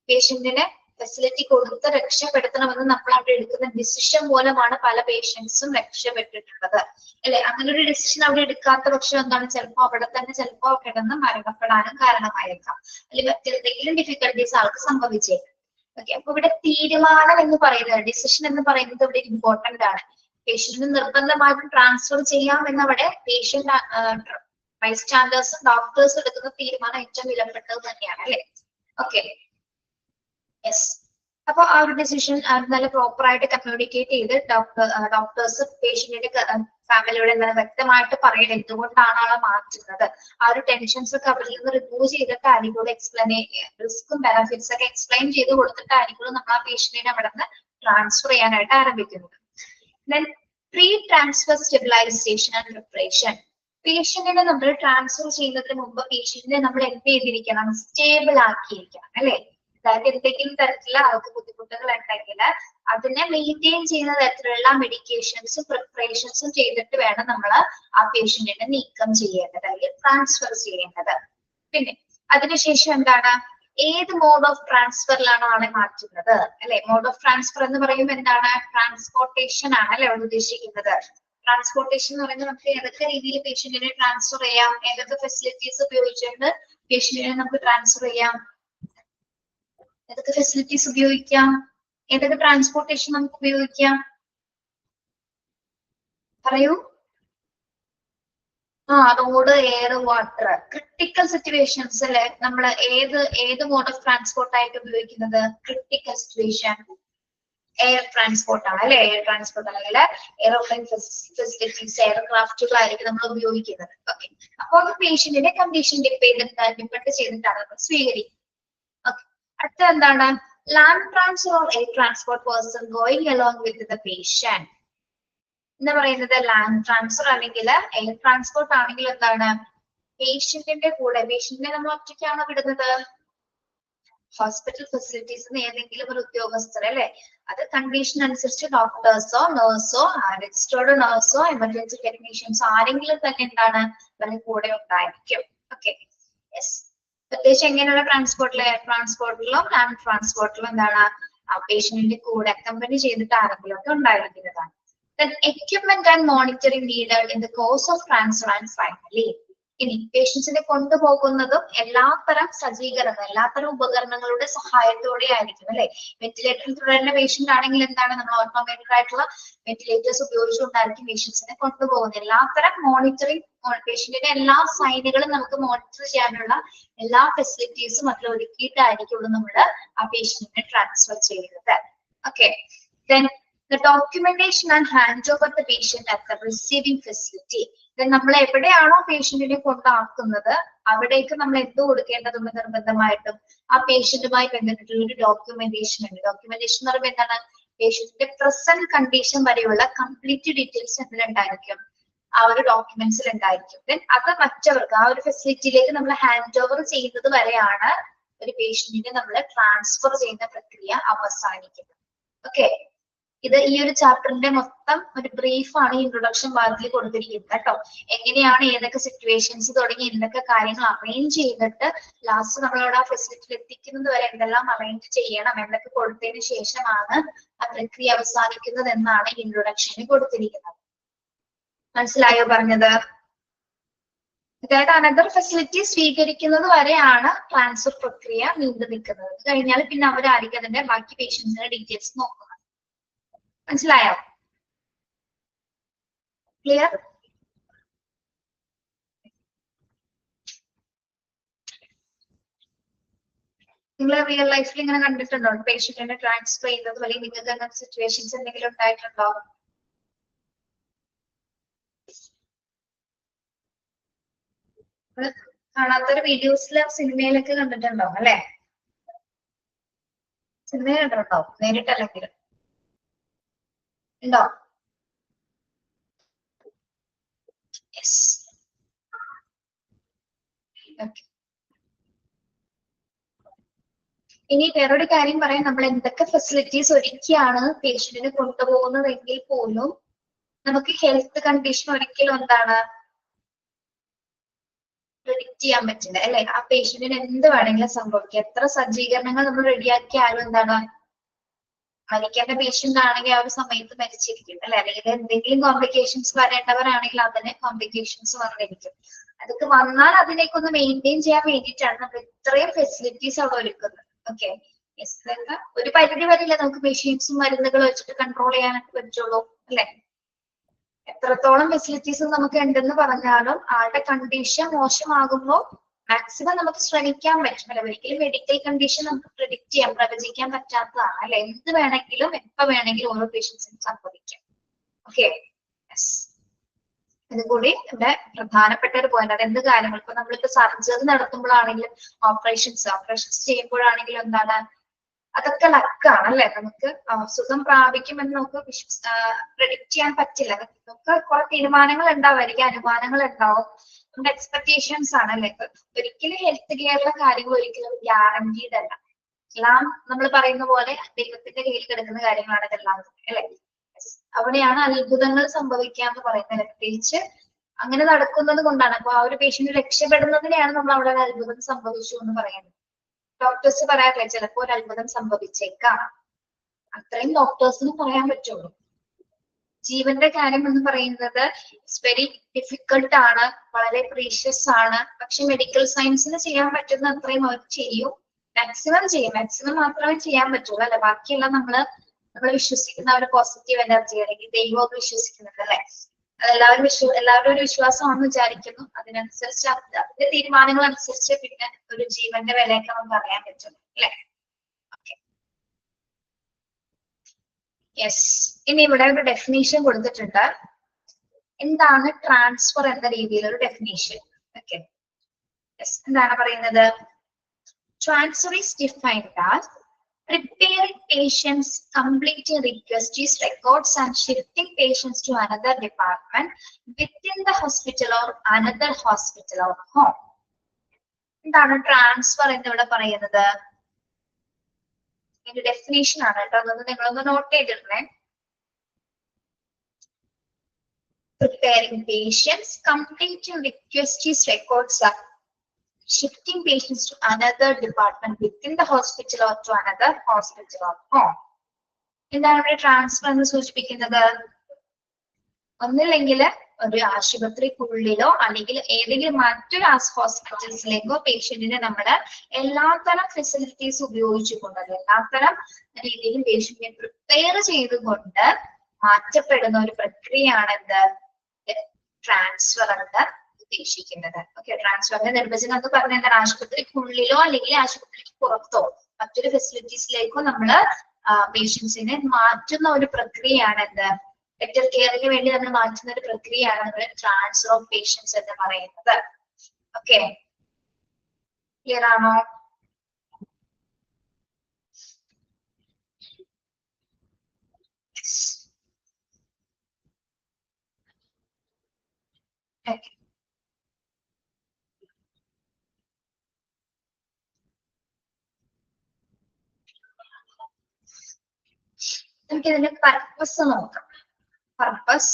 പേഷ്യന്റിനെ ഫെസിലിറ്റി കൊടുത്ത് രക്ഷപ്പെടുത്തണമെന്ന് നമ്മൾ അവിടെ എടുക്കുന്ന ഡിസിഷൻ മൂലമാണ് പല പേഷ്യൻസും രക്ഷപ്പെട്ടിട്ടുള്ളത് അല്ലെ. അങ്ങനെ ഒരു ഡിസിഷൻ അവിടെ എടുക്കാത്ത പക്ഷം എന്താണ് ചിലപ്പോൾ അവിടെ തന്നെ ചിലപ്പോൾ കിടന്ന് മരണപ്പെടാനും കാരണമായേക്കാം, അല്ലെങ്കിൽ മറ്റെന്തെങ്കിലും ഡിഫിക്കൽട്ടീസ് ആൾക്ക് സംഭവിച്ചേക്കാം. ഓക്കെ, അപ്പൊ ഇവിടെ തീരുമാനം എന്ന് പറയുന്നത്, ഡിസിഷൻ എന്ന് പറയുന്നത് ഇവിടെ ഇമ്പോർട്ടന്റ് ആണ്. പേഷ്യന്റിന് നിർബന്ധമായിട്ടും ട്രാൻസ്ഫർ ചെയ്യാം എന്നവിടെ പേഷ്യന്റ് ബൈസ്റ്റാൻഡേഴ്സും ഡോക്ടേഴ്സും എടുക്കുന്ന തീരുമാനം ഏറ്റവും വിലപ്പെട്ടത് തന്നെയാണ് അല്ലെ. Okay, yes. അപ്പൊ ആ ഒരു ഡിസിഷൻ നല്ല പ്രോപ്പർ ആയിട്ട് കമ്മ്യൂണിക്കേറ്റ് ചെയ്ത് ഡോക്ടേഴ്സ് പേഷ്യന്റിന്റെ ഫാമിലിയോട് എന്താണ് വ്യക്തമായിട്ട് പറയണം എന്തുകൊണ്ടാണ് ആളെ മാറ്റുന്നത്. ആ ഒരു ടെൻഷൻസ് ഒക്കെ അവരിൽ നിന്ന് റിമൂവ് ചെയ്തിട്ട് ആയിരിക്കും റിസ്ക്കും ബെനഫിറ്റ്സ് ഒക്കെ എക്സ്പ്ലെയിൻ ചെയ്ത് കൊടുത്തിട്ടായിരിക്കും നമ്മൾ ആ പേഷ്യന്റിനെ അവിടെ നിന്ന് ട്രാൻസ്ഫർ ചെയ്യാനായിട്ട് ആരംഭിക്കുന്നത്. Then pre-transfer stabilization and preparation. പേഷ്യന്റിനെ നമ്മൾ ട്രാൻസ്ഫർ ചെയ്യുന്നതിന് മുമ്പ് പേഷ്യന്റിനെ നമ്മൾ എന്ത് ചെയ്തിരിക്കണം, സ്റ്റേബിൾ ആക്കിയിരിക്കണം അല്ലെ. അതായത് എന്തെങ്കിലും തരത്തിലുള്ള ആൾക്ക് ബുദ്ധിമുട്ടുകൾ ഉണ്ടെങ്കിൽ അതിനെ മെയിൻറ്റെയിൻ ചെയ്യുന്ന തരത്തിലുള്ള മെഡിക്കേഷൻസും പ്രിപ്പറേഷൻസും ചെയ്തിട്ട് വേണം നമ്മൾ ആ പേഷ്യന്റിനെ നീക്കം ചെയ്യേണ്ടത് അല്ലെങ്കിൽ ട്രാൻസ്ഫർ ചെയ്യേണ്ടത്. പിന്നെ അതിനുശേഷം എന്താണ്, ഏത് മോഡ് ഓഫ് ട്രാൻസ്ഫറിലാണ് ആളെ മാറ്റുന്നത് അല്ലെ. മോഡ് ഓഫ് ട്രാൻസ്ഫർ എന്ന് പറയുമ്പോൾ എന്താണ്, ട്രാൻസ്പോർട്ടേഷൻ ആണ് അല്ലെ അവിടെ ഉദ്ദേശിക്കുന്നത്. ട്രാൻസ്പോർട്ടേഷൻ എന്ന് പറയുന്നത് നമുക്ക് ഏതൊക്കെ രീതിയിൽ പേഷ്യന്റിനെ ട്രാൻസ്ഫർ ചെയ്യാം, ഏതൊക്കെ ഫെസിലിറ്റീസ് ഉപയോഗിച്ചുകൊണ്ട് പേഷ്യന്റിനെ നമുക്ക് ട്രാൻസ്ഫർ ചെയ്യാം, ഏതൊക്കെ ഫെസിലിറ്റീസ് ഉപയോഗിക്കാം, ഏതൊക്കെ ട്രാൻസ്പോർട്ടേഷൻ നമുക്ക് ഉപയോഗിക്കാം, പറയൂ. Road, air, water. Critical situations അല്ലെ നമ്മൾ ഏത് മോഡ് ഓഫ് ട്രാൻസ്പോർട്ട് ആയിട്ട് ഉപയോഗിക്കുന്നത്, ക്രിട്ടിക്കൽ സിറ്റുവേഷൻ എയർ ട്രാൻസ്പോർട്ട് ആണ് അല്ലെ. എയർ ട്രാൻസ്പോർട്ട് അല്ലെങ്കിൽ എയർപ്ലെയിൻ ഫെസിലിറ്റീസ് എയർക്രാഫ്റ്റുകളായിരിക്കും നമ്മൾ ഉപയോഗിക്കുന്നത്. ഓക്കെ, അപ്പോൾ പേഷ്യന്റിന്റെ കണ്ടീഷൻ ഡിപ്പെൻഡ് ചെയ്തിട്ടാണ് നമ്മൾ സ്വീകരിക്കുന്നത്. ഓക്കെ, അടുത്ത എന്താണ്, land transfer or air transport person going along with the patient എന്ന് പറയുന്നത്. ലാൻഡ് ട്രാൻസ്ഫർ അല്ലെങ്കിൽ എയർ ട്രാൻസ്പോർട്ട് ആണെങ്കിൽ എന്താണ്, പേഷ്യന്റിന്റെ കൂടെ, പേഷ്യന്റിനെ നമ്മൾ ഒറ്റയ്ക്കാണ് വിടുന്നത്. ഹോസ്പിറ്റൽ ഫെസിലിറ്റീസ് ഏതെങ്കിലും ഒരു ഉദ്യോഗസ്ഥർ അല്ലെ, അത് കണ്ടീഷൻ അനുസരിച്ച് ഡോക്ടേഴ്സോ നഴ്സോ രജിസ്റ്റേർഡ് നഴ്സോ എമർജൻസി ടെക്നീഷ്യൻസോ ആരെങ്കിലും തന്നെ എന്താണ് അവരുടെ കൂടെ ഉണ്ടായിരിക്കും. Okay, yes. പ്രത്യേകിച്ച് എങ്ങനെയുള്ള ട്രാൻസ്പോർട്ടിൽ, എയർ ട്രാൻസ്പോർട്ടിലോ ലാൻഡ് ട്രാൻസ്പോർട്ടിലോ എന്താണ് ആ പേഷ്യന്റിന്റെ കൂടെ അക്കമ്പനി ചെയ്തിട്ട് ആരെങ്കിലും ഒക്കെ ഉണ്ടായിരിക്കുന്നതാണ്. Then equipment and monitoring needed in the course of transfer and finally. ഇനി പേഷ്യൻസിനെ കൊണ്ടുപോകുന്നതും എല്ലാത്തരം സജ്ജീകരണം, എല്ലാത്തരം ഉപകരണങ്ങളുടെ സഹായത്തോടെ ആയിരിക്കും അല്ലെ. വെന്റിലേറ്ററിൽ തുടരുന്ന പേഷ്യന്റ് ആണെങ്കിൽ എന്താണ് നമ്മൾ ഓട്ടോമാറ്റിക് ആയിട്ടുള്ള വെന്റിലേറ്റേഴ്സ് ഉപയോഗിച്ചുകൊണ്ടായിരിക്കും പേഷ്യൻസിനെ കൊണ്ടുപോകുന്നത്. എല്ലാത്തരം മോണിറ്ററിങ്, പേഷ്യന്റിന്റെ എല്ലാ സൈനുകളും നമുക്ക് മോണിറ്റർ ചെയ്യാനുള്ള എല്ലാ ഫെസിലിറ്റീസും അതിൽ ഒരുക്കിയിട്ടായിരിക്കും നമ്മൾ ആ പേഷ്യന്റിനെ ട്രാൻസ്ഫർ ചെയ്യുന്നത്. Okay, then the documentation and handover the patient at the receiving facility. Then നമ്മൾ എവിടെയാണോ പേഷ്യന്റിനെ കൊണ്ടാക്കുന്നത് അവിടേക്ക് നമ്മൾ എന്ത് കൊടുക്കേണ്ടതുണ്ട്, നിർബന്ധമായിട്ടും ആ പേഷ്യന്റുമായി ബന്ധപ്പെട്ടുള്ള ഒരു ഡോക്യുമെന്റേഷൻ ഉണ്ട്. ഡോക്യുമെന്റേഷൻ എന്ന് പറയുമ്പോൾ എന്താണ്, പേഷ്യന്റിന്റെ പ്രസന്റ് കണ്ടീഷൻ വരെയുള്ള കംപ്ലീറ്റ് ഡീറ്റെയിൽസ് എന്തിലുണ്ടായിരിക്കും, ആ ആ ഒരു ഡോക്യുമെന്റ്സിൽ ഉണ്ടായിരിക്കും. ദെൻ അത് മറ്റവർക്ക് ആ ഒരു ഫെസിലിറ്റിയിലേക്ക് നമ്മൾ ഹാൻഡ് ഓവർ ചെയ്യുന്നത് വരെയാണ് ഒരു പേഷ്യന്റിനെ നമ്മൾ ട്രാൻസ്ഫർ ചെയ്യുന്ന പ്രക്രിയ അവസാനിക്കുന്നത്. ഓക്കെ, ഇത് ഈ ഒരു ചാപ്റ്ററിന്റെ മൊത്തം ഒരു ബ്രീഫാണ് ഇൻട്രൊഡക്ഷൻ ഭാഗത്തിൽ കൊടുത്തിരിക്കുന്നത് കേട്ടോ. എങ്ങനെയാണ് ഏതൊക്കെ സിറ്റുവേഷൻസ് തുടങ്ങി എന്തൊക്കെ കാര്യങ്ങൾ അറേഞ്ച് ചെയ്തിട്ട് ലാസ്റ്റ് നമ്മളോട് ആ ഫെസിലിറ്റിയിൽ എത്തിക്കുന്നത് വരെ എന്തെല്ലാം അറേഞ്ച് ചെയ്യണം, എന്തൊക്കെ കൊടുത്തതിന് ശേഷമാണ് ആ പ്രക്രിയ അവസാനിക്കുന്നത് എന്നാണ് ഇൻട്രൊഡക്ഷനിൽ കൊടുത്തിരിക്കുന്നത്. മനസ്സിലായോ പറഞ്ഞത്? അതായത് അനദർ ഫെസിലിറ്റി സ്വീകരിക്കുന്നത് വരെയാണ് ട്രാൻസ്ഫർ പ്രക്രിയ നീണ്ടു നിൽക്കുന്നത്. അത് കഴിഞ്ഞാൽ പിന്നെ അവരായിരിക്കും അതിന്റെ ബാക്കി പേഷ്യൻസിന്റെ ഡീറ്റെയിൽസ് നോക്കുന്നത്. മനസ്സിലായോ? ക്ലിയർ? നിങ്ങൾ റിയൽ ലൈഫിൽ ഇങ്ങനെ കണ്ടിട്ടുണ്ടോ പേഷ്യന്റിനെ ട്രാൻസ്ഫർ ചെയ്യുന്നത്, അല്ലെങ്കിൽ നിങ്ങൾക്ക് അങ്ങനത്തെ സിറ്റുവേഷൻസ് എന്തെങ്കിലും ഉണ്ടായിട്ടുണ്ടോ? കാണാത്തൊരു വീഡിയോസില് സിനിമയിലൊക്കെ കണ്ടിട്ടുണ്ടോ അല്ലെ? സിനിമയിൽ കണ്ടിട്ടുണ്ടോ നേരിട്ടല്ലെങ്കിലും? ഉണ്ടോ? യെസ്. ഓക്കെ. ഇനി വേറൊരു കാര്യം പറയാം, നമ്മൾ എന്തൊക്കെ ഫെസിലിറ്റീസ് ഒരുക്കിയാണ് പേഷ്യന്റിനെ കൊണ്ടുപോകുന്നതെങ്കിൽ പോലും നമുക്ക് ഹെൽത്ത് കണ്ടീഷൻ ഒരിക്കലും എന്താണ് പ്രെഡിക്റ്റ് ചെയ്യാൻ പറ്റില്ല അല്ലെ? ആ പേഷ്യന്റിന് എന്ത് വേണമെങ്കിലും സംഭവിക്കാം. എത്ര സജ്ജീകരണങ്ങൾ നമ്മൾ റെഡിയാക്കിയാലും എന്താണ് മരിക്കേണ്ട പേഷ്യന്റ് ആണെങ്കിൽ ആ ഒരു സമയത്ത് മരിച്ചിരിക്കും അല്ലെ? അല്ലെങ്കിൽ എന്തെങ്കിലും കോംപ്ലിക്കേഷൻസ് വരേണ്ടവരാണെങ്കിൽ അതിന് കോംപ്ലിക്കേഷൻസ് വന്നിരിക്കും. അതൊക്കെ വന്നാൽ അതിനേക്ക് ഒന്ന് മെയിൻറ്റെയിൻ ചെയ്യാൻ വേണ്ടിയിട്ടാണ് നമ്മൾ ഇത്രയും ഫെസിലിറ്റീസ് അവിടെ ഒരുക്കുന്നത്. ഓക്കെ, ഒരു പരിധി വരില്ല നമുക്ക് മെഷീൻസും മരുന്നുകളും വെച്ചിട്ട് കൺട്രോൾ ചെയ്യാനൊക്കെ പറ്റുള്ളൂ അല്ലെ? എത്രത്തോളം ഫെസിലിറ്റീസ് നമുക്ക് ഉണ്ടെന്ന് പറഞ്ഞാലും ആളുടെ കണ്ടീഷൻ മോശമാകുമ്പോൾ മാക്സിമം നമുക്ക് ശ്രമിക്കാൻ പറ്റും അല്ലെ? ഒരിക്കലും മെഡിക്കൽ കണ്ടീഷൻ നമുക്ക് പ്രെഡിക്റ്റ് ചെയ്യാൻ പ്രവചിക്കാൻ പറ്റാത്തതാണ് അല്ലെ? എന്ത് വേണമെങ്കിലും എപ്പോ വേണമെങ്കിലും ഓരോ പേഷ്യൻസിനും സംഭവിക്കാം. ഓക്കെ, അതുകൂടി ഇവിടെ പ്രധാനപ്പെട്ട ഒരു പോയിന്റ്. അത് എന്ത് കാര്യങ്ങൾ ഇപ്പൊ നമ്മളിപ്പോ സർജറി നടത്തുമ്പോഴാണെങ്കിലും ഓപ്പറേഷൻസ് ചെയ്യുമ്പോഴാണെങ്കിലും എന്താണ് അതൊക്കെ ലക്കാണ് അല്ലെ? നമുക്ക് സുഖം പ്രാപിക്കുമെന്ന് നമുക്ക് പ്രെഡിക്റ്റ് ചെയ്യാൻ പറ്റില്ല. നമുക്ക് കുറെ തീരുമാനങ്ങൾ ഉണ്ടാവുമായിരിക്കും, അനുമാനങ്ങൾ ഉണ്ടാവും, നമ്മുടെ എക്സ്പെക്ടേഷൻസ് ആണ് അല്ലെ? ഒരിക്കലും ഹെൽത്ത് കെയറിലെ കാര്യങ്ങൾ ഒരിക്കലും ഗ്യാരണ്ടീഡ് അല്ല. എല്ലാം നമ്മൾ പറയുന്ന പോലെ ദൈവത്തിന്റെ കയ്യിൽ കിടക്കുന്ന കാര്യങ്ങളാണ് ഇതെല്ലാം അല്ലെ? അവിടെയാണ് അത്ഭുതങ്ങൾ സംഭവിക്കാന്ന് പറയുന്നത്. പ്രത്യേകിച്ച് അങ്ങനെ നടക്കുന്നത് കൊണ്ടാണ്. അപ്പൊ ആ ഒരു പേഷ്യന്റ് രക്ഷപ്പെടുന്നതിനെയാണ് നമ്മൾ അവിടെ ഒരു അത്ഭുതം സംഭവിച്ചു എന്ന് പറയുന്നത്. ഡോക്ടേഴ്സ് പറയാറില്ല ചിലപ്പോ ഒരു അത്ഭുതം സംഭവിച്ചേക്കാം, അത്രയും ഡോക്ടേഴ്സിന് പറയാൻ പറ്റുള്ളൂ. ജീവന്റെ കാര്യം എന്ന് പറയുന്നത് ഇറ്റ്സ് വെരി ഡിഫിക്കൾട്ട് ആണ്, വളരെ പ്രീഷ്യസ് ആണ്. പക്ഷെ മെഡിക്കൽ സയൻസിന് ചെയ്യാൻ പറ്റുന്ന അത്രയും അവർ ചെയ്യും, മാക്സിമം ചെയ്യും. മാക്സിമം മാത്രമേ ചെയ്യാൻ പറ്റുള്ളൂ അല്ലെ? ബാക്കിയെല്ലാം നമ്മൾ വിശ്വസിക്കുന്ന ഒരു പോസിറ്റീവ് എനർജി അല്ലെങ്കിൽ ദൈവമൊക്കെ വിശ്വസിക്കുന്നുണ്ട് അല്ലെ? എല്ലാവരും ഒരു വിശ്വാസമാണെന്ന് വിചാരിക്കുന്നു. അതിനനുസരിച്ച് അതിന്റെ തീരുമാനങ്ങൾ അനുസരിച്ച് പിന്നെ ഒരു ജീവന്റെ വിലയൊക്കെ നമുക്ക് അറിയാൻ പറ്റുന്നു അല്ലെ? യെസ്. ഇനി ഇവിടെ ഒരു ഡെഫിനേഷൻ കൊടുത്തിട്ടുണ്ട്. എന്താണ് ട്രാൻസ്ഫർ എന്ന രീതിയിൽ ഒരു ഡെഫിനേഷൻ? Okay, yes. എന്താണ് പറയുന്നത്? Transfer is defined as preparing patients, completing requests, records, and shifting patients to another department within the hospital or another hospital or home. എന്താണ് ട്രാൻസ്ഫർ എന്നിവിടെ പറയുന്നത്? ഇതിന്റെ ഡെഫിനേഷൻ ആണ് കേട്ടോ, അതൊന്ന് നിങ്ങളൊന്ന് not ചെയ്തിടണേ. Preparing patients, completing requests, records, shifting patients to another department within the hospital or to another hospital or home. എന്താണ് ഇവിടെ ട്രാൻസ്ഫർ എന്ന് സൂചിപ്പിക്കുന്നത്? ഒന്നില്ലെങ്കിൽ ഒരു ആശുപത്രിക്കുള്ളിലോ അല്ലെങ്കിൽ ഏതെങ്കിലും മറ്റൊരു ഹോസ്പിറ്റൽസിലേക്കോ പേഷ്യന്റിനെ നമ്മള് എല്ലാത്തരം ഫെസിലിറ്റീസ് ഉപയോഗിച്ചുകൊണ്ട് എല്ലാത്തരം രീതിയിലും പേഷ്യന്റിനെ പ്രിപ്പയർ ചെയ്തുകൊണ്ട് മാറ്റപ്പെടുന്ന ഒരു പ്രക്രിയയാണ് എന്ത് ട്രാൻസ്ഫർ എന്ന് ഉദ്ദേശിക്കുന്നത്. ഓക്കെ, ട്രാൻസ്ഫറിന്റെ നിർവചനം എന്ന് പറഞ്ഞാൽ എന്താണ്? ആശുപത്രിക്കുള്ളിലോ അല്ലെങ്കിൽ ആശുപത്രിക്ക് പുറത്തോ മറ്റൊരു ഫെസിലിറ്റീസിലേക്കോ നമ്മള് പേഷ്യൻസിനെ മാറ്റുന്ന ഒരു പ്രക്രിയയാണ് എന്ത് ബെറ്റർ കെയറിന് വേണ്ടി നമ്മൾ മാറ്റുന്ന ഒരു പ്രക്രിയയാണ് നമ്മൾ ട്രാൻസ്ഫർ ഓഫ് പേഷ്യൻസ് എന്ന് പറയുന്നത്. ഓക്കെ, ക്ലിയർ ആണോ? നമുക്ക് ഇതിന്റെ പർപ്പസ് നോക്കാം. Purpose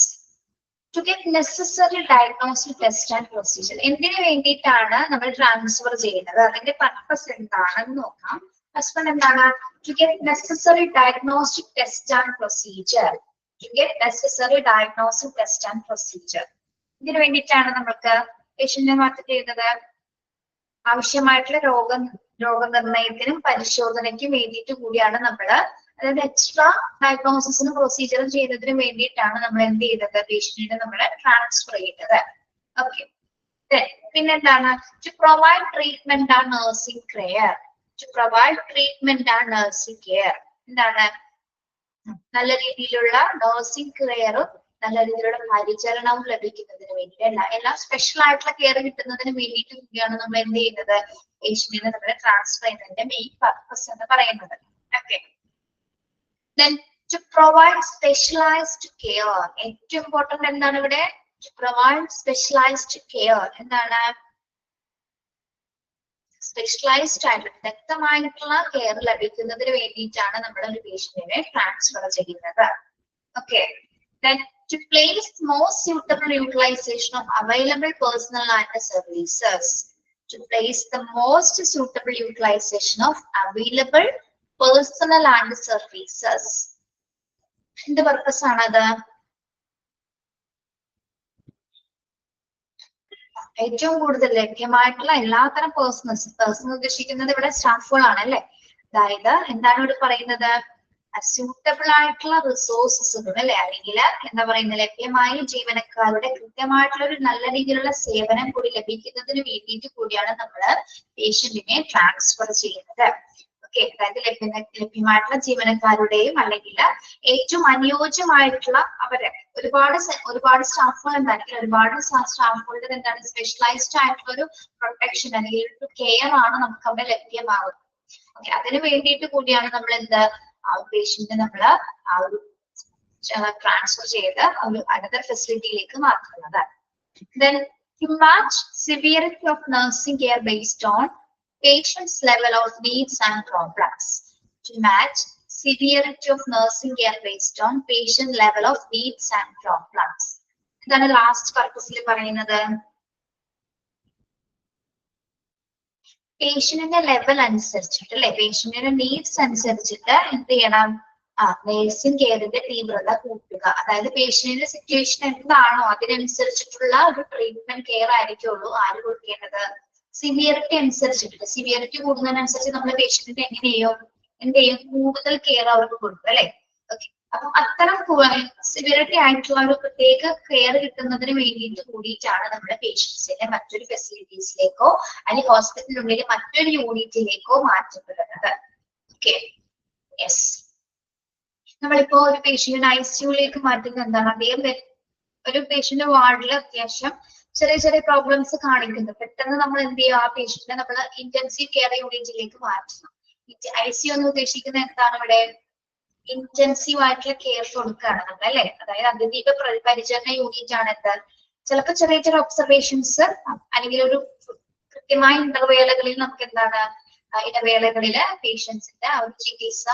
to get necessary diagnostic test and procedure. എന്തിനു വേണ്ടിയിട്ടാണ് നമ്മൾ ട്രാൻസ്ഫർ ചെയ്യുന്നത്, അതിന്റെ പർപ്പസ് എന്താണെന്ന് നോക്കാം. ഫസ്റ്റ് വൺ എന്താണ്? To get necessary diagnostic test and procedure. To get necessary diagnostic test and procedure. ഇതിനു വേണ്ടിയിട്ടാണ് നമുക്ക് പേഷ്യന്റിനെ മാറ്റി ചെയ്യുന്നത്. ആവശ്യമായിട്ടുള്ള രോഗനിർണയത്തിനും പരിശോധനയ്ക്കും വേണ്ടിയിട്ട് കൂടിയാണ് നമ്മള്, അതായത് എക്സ്ട്രാ ഡയഗ്നോസിസിനും പ്രൊസീജിയറും ചെയ്യുന്നതിന് വേണ്ടിയിട്ടാണ് നമ്മൾ എന്ത് ചെയ്യുന്നത്, പേഷ്യന്റിനെ നമ്മൾ ട്രാൻസ്ഫർ ചെയ്യുന്നത്. ഓക്കെ, പിന്നെന്താണ്? To provide treatment and nursing care. To provide treatment and nursing care എന്താണ്? നല്ല രീതിയിലുള്ള നഴ്സിംഗ് കെയറും നല്ല രീതിയിലുള്ള പരിചരണവും ലഭിക്കുന്നതിന് വേണ്ടി, എല്ലാം സ്പെഷ്യൽ ആയിട്ടുള്ള കെയർ കിട്ടുന്നതിന് വേണ്ടിയിട്ട് കൂടിയാണ് നമ്മൾ എന്ത് ചെയ്യുന്നത്, പേഷ്യന്റിനെ നമ്മൾ ട്രാൻസ്ഫർ ചെയ്യുന്നതിന്റെ മെയിൻ പർപ്പസ് എന്ന് പറയുന്നത്. Okay, then to provide specialized care. ഏറ്റവും ഇമ്പോർട്ടന്റ് എന്താണ് ഇവിടെ? To provide specialized care. എന്താണ്? സ്പെഷ്യലൈസ്ഡ് ആയിട്ടുള്ള വ്യക്തമായിട്ടുള്ള കെയർ ലഭിക്കുന്നതിന് വേണ്ടിയിട്ടാണ് നമ്മൾ ഒരു പേഷ്യന്റിനെ ട്രാൻസ്ഫർ ചെയ്യുന്നത്. Okay, then to place most suitable utilization of available personnel and services. To place the most suitable utilization of available personnel and services. എന്ത് പർപ്പസ് ആണത്? ഏറ്റവും കൂടുതൽ ലഭ്യമായിട്ടുള്ള എല്ലാത്തരം പേഴ്സൺ ഉദ്ദേശിക്കുന്നത് ഇവിടെ സ്റ്റാഫുകളാണ് അല്ലെ. അതായത് എന്താണ് ഇവിടെ പറയുന്നത്? സ്യൂട്ടബിൾ ആയിട്ടുള്ള റിസോഴ്സസുകൾ അല്ലെ, അല്ലെങ്കിൽ എന്താ പറയുന്നത്, ലഭ്യമായ ജീവനക്കാരുടെ കൃത്യമായിട്ടുള്ള ഒരു നല്ല രീതിയിലുള്ള സേവനം കൂടി ലഭിക്കുന്നതിന് വേണ്ടിയിട്ട് കൂടിയാണ് നമ്മൾ പേഷ്യന്റിനെ ട്രാൻസ്ഫർ ചെയ്യുന്നത്. ഓക്കെ, അതായത് ലഭ്യമായിട്ടുള്ള ജീവനക്കാരുടെയും അല്ലെങ്കിൽ ഏറ്റവും അനുയോജ്യമായിട്ടുള്ള അവരെ ഒരുപാട് സ്റ്റാഫുകൾ ഉണ്ടായിരിക്കും. ഒരുപാട് സ്റ്റാഫുകളുടെ എന്താണ് സ്പെഷ്യലൈസ്ഡ് ആയിട്ടുള്ള ഒരു പ്രൊട്ടക്ഷൻ അല്ലെങ്കിൽ ഒരു കെയർ ആണ് നമുക്ക് അവിടെ ലഭ്യമാകുന്നത്. ഓക്കെ, അതിന് വേണ്ടിയിട്ട് കൂടിയാണ് നമ്മൾ ആ പേഷ്യന്റിനെ നമ്മൾ ആ ഒരു ട്രാൻസ്ഫർ ചെയ്ത് ഒരു അനദർ ഫെസിലിറ്റിയിലേക്ക് മാറ്റുന്നത്. Then to match severity of nursing care based on patient's level of needs and problems. To match severity of nursing care based on patient level of needs and problems. ഇതാണ് last പർപ്പസിൽ പറയുന്നത്. പേഷ്യന്റിന്റെ level അനുസരിച്ചിട്ട് അല്ലെ, പേഷ്യന്റിന്റെ needs അനുസരിച്ചിട്ട് എന്ത് ചെയ്യണം? Nursing കെയറിന്റെ തീവ്രത കൂട്ടുക. അതായത് പേഷ്യന്റിന്റെ സിറ്റുവേഷൻ എന്താണോ അതിനനുസരിച്ചിട്ടുള്ള ഒരു ട്രീറ്റ്മെന്റ് കെയർ ആയിരിക്കുള്ളൂ ആര് കൊടുക്കേണ്ടത്? സിവിയറിറ്റി അനുസരിച്ചിട്ട്. സിവിയറിറ്റി കൂടുന്നതിനനുസരിച്ച് നമ്മൾ പേഷ്യന്റിന് എന്ത് ചെയ്യും? കൂടുതൽ കെയർ അവർക്ക് കൊടുക്കും അല്ലെ. ഓക്കെ, അപ്പം അത്തരം സിവിയറിറ്റി ആയിട്ടുള്ള ഒരു പ്രത്യേക കെയർ കിട്ടുന്നതിന് വേണ്ടിയിട്ട് കൂടിയിട്ടാണ് നമ്മുടെ പേഷ്യൻസിനെ മറ്റൊരു ഫെസിലിറ്റീസിലേക്കോ അല്ലെങ്കിൽ ഹോസ്പിറ്റലിനുള്ളിൽ മറ്റൊരു യൂണിറ്റിലേക്കോ മാറ്റപ്പെടുന്നത്. Okay, yes. നമ്മളിപ്പോ ഒരു പേഷ്യന്റിനെ ICUലേക്ക് മാറ്റുന്നത് എന്താണ്? അദ്ദേഹം ഒരു പേഷ്യന്റ് വാർഡിൽ അത്യാവശ്യം ചെറിയ ചെറിയ പ്രോബ്ലംസ് കാണിക്കുന്നു. പെട്ടെന്ന് നമ്മൾ എന്ത് ചെയ്യും? ആ പേഷ്യന്റിനെ നമ്മൾ ഇന്റൻസീവ് കെയർ യൂണിറ്റിലേക്ക് മാറ്റണം. ICU എന്ന് ഉദ്ദേശിക്കുന്നത് എന്താണ് ഇവിടെ? ഇന്റൻസീവ് ആയിട്ടുള്ള കെയർ കൊടുക്കുകയാണ് നമ്മൾ അല്ലെ. അതായത് അതിഥിക പരിചരണ യൂണിറ്റ് ആണ് എന്ത്? ചിലപ്പോൾ ചെറിയ ചെറിയ ഒബ്സർവേഷൻസ് അല്ലെങ്കിൽ ഒരു കൃത്യമായ ഇടവേളകളിൽ നമുക്ക് എന്താണ് ഇടവേളകളില് പേഷ്യൻസിന്റെ ആ ഒരു ചികിത്സ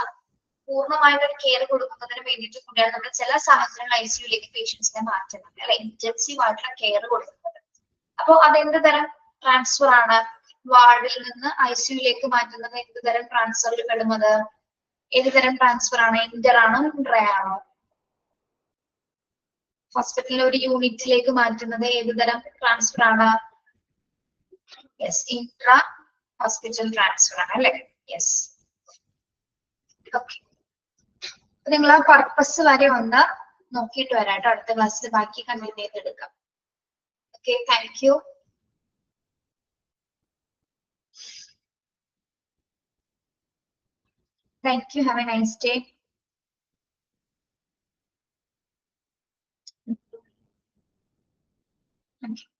പൂർണ്ണമായിട്ടൊരു കെയർ കൊടുക്കുന്നതിന് വേണ്ടിയിട്ട് കൂടിയാണ് നമ്മൾ ചില സാഹചര്യങ്ങൾ ICUലേക്ക് പേഷ്യൻസിനെ മാറ്റുന്നത് അല്ലെ, ഇന്റൻസീവ് ആയിട്ടുള്ള കെയർ കൊടുക്കുന്നത്. അപ്പോൾ അതെന്ത് തരം ട്രാൻസ്ഫർ ആണ്? വാർഡിൽ നിന്ന് ICUലേക്ക് മാറ്റുന്നത് എന്ത് തരം ട്രാൻസ്ഫറിൽ പെടുന്നത്? ഏത് തരം ട്രാൻസ്ഫർ ആണ്? ഇന്റർ ആണോ ഇൻട്രാ ആണോ? ഹോസ്പിറ്റലിലെ ഒരു യൂണിറ്റിലേക്ക് മാറ്റുന്നത് ഏത് തരം ട്രാൻസ്ഫർ ആണ്? യെസ്, ഇൻട്രാ ഹോസ്പിറ്റൽ ട്രാൻസ്ഫർ ആണ് അല്ലെ. Yes, okay. നിങ്ങൾ ആ പർപ്പസ് വരെ ഒന്ന് നോക്കിയിട്ട് വരാട്ടോ. അടുത്ത ക്ലാസ്സിൽ ബാക്കി കണ്ടിന്യൂ ചെയ്തെടുക്കാം. Okay, thank you. Thank you. Have a nice day. Thank you.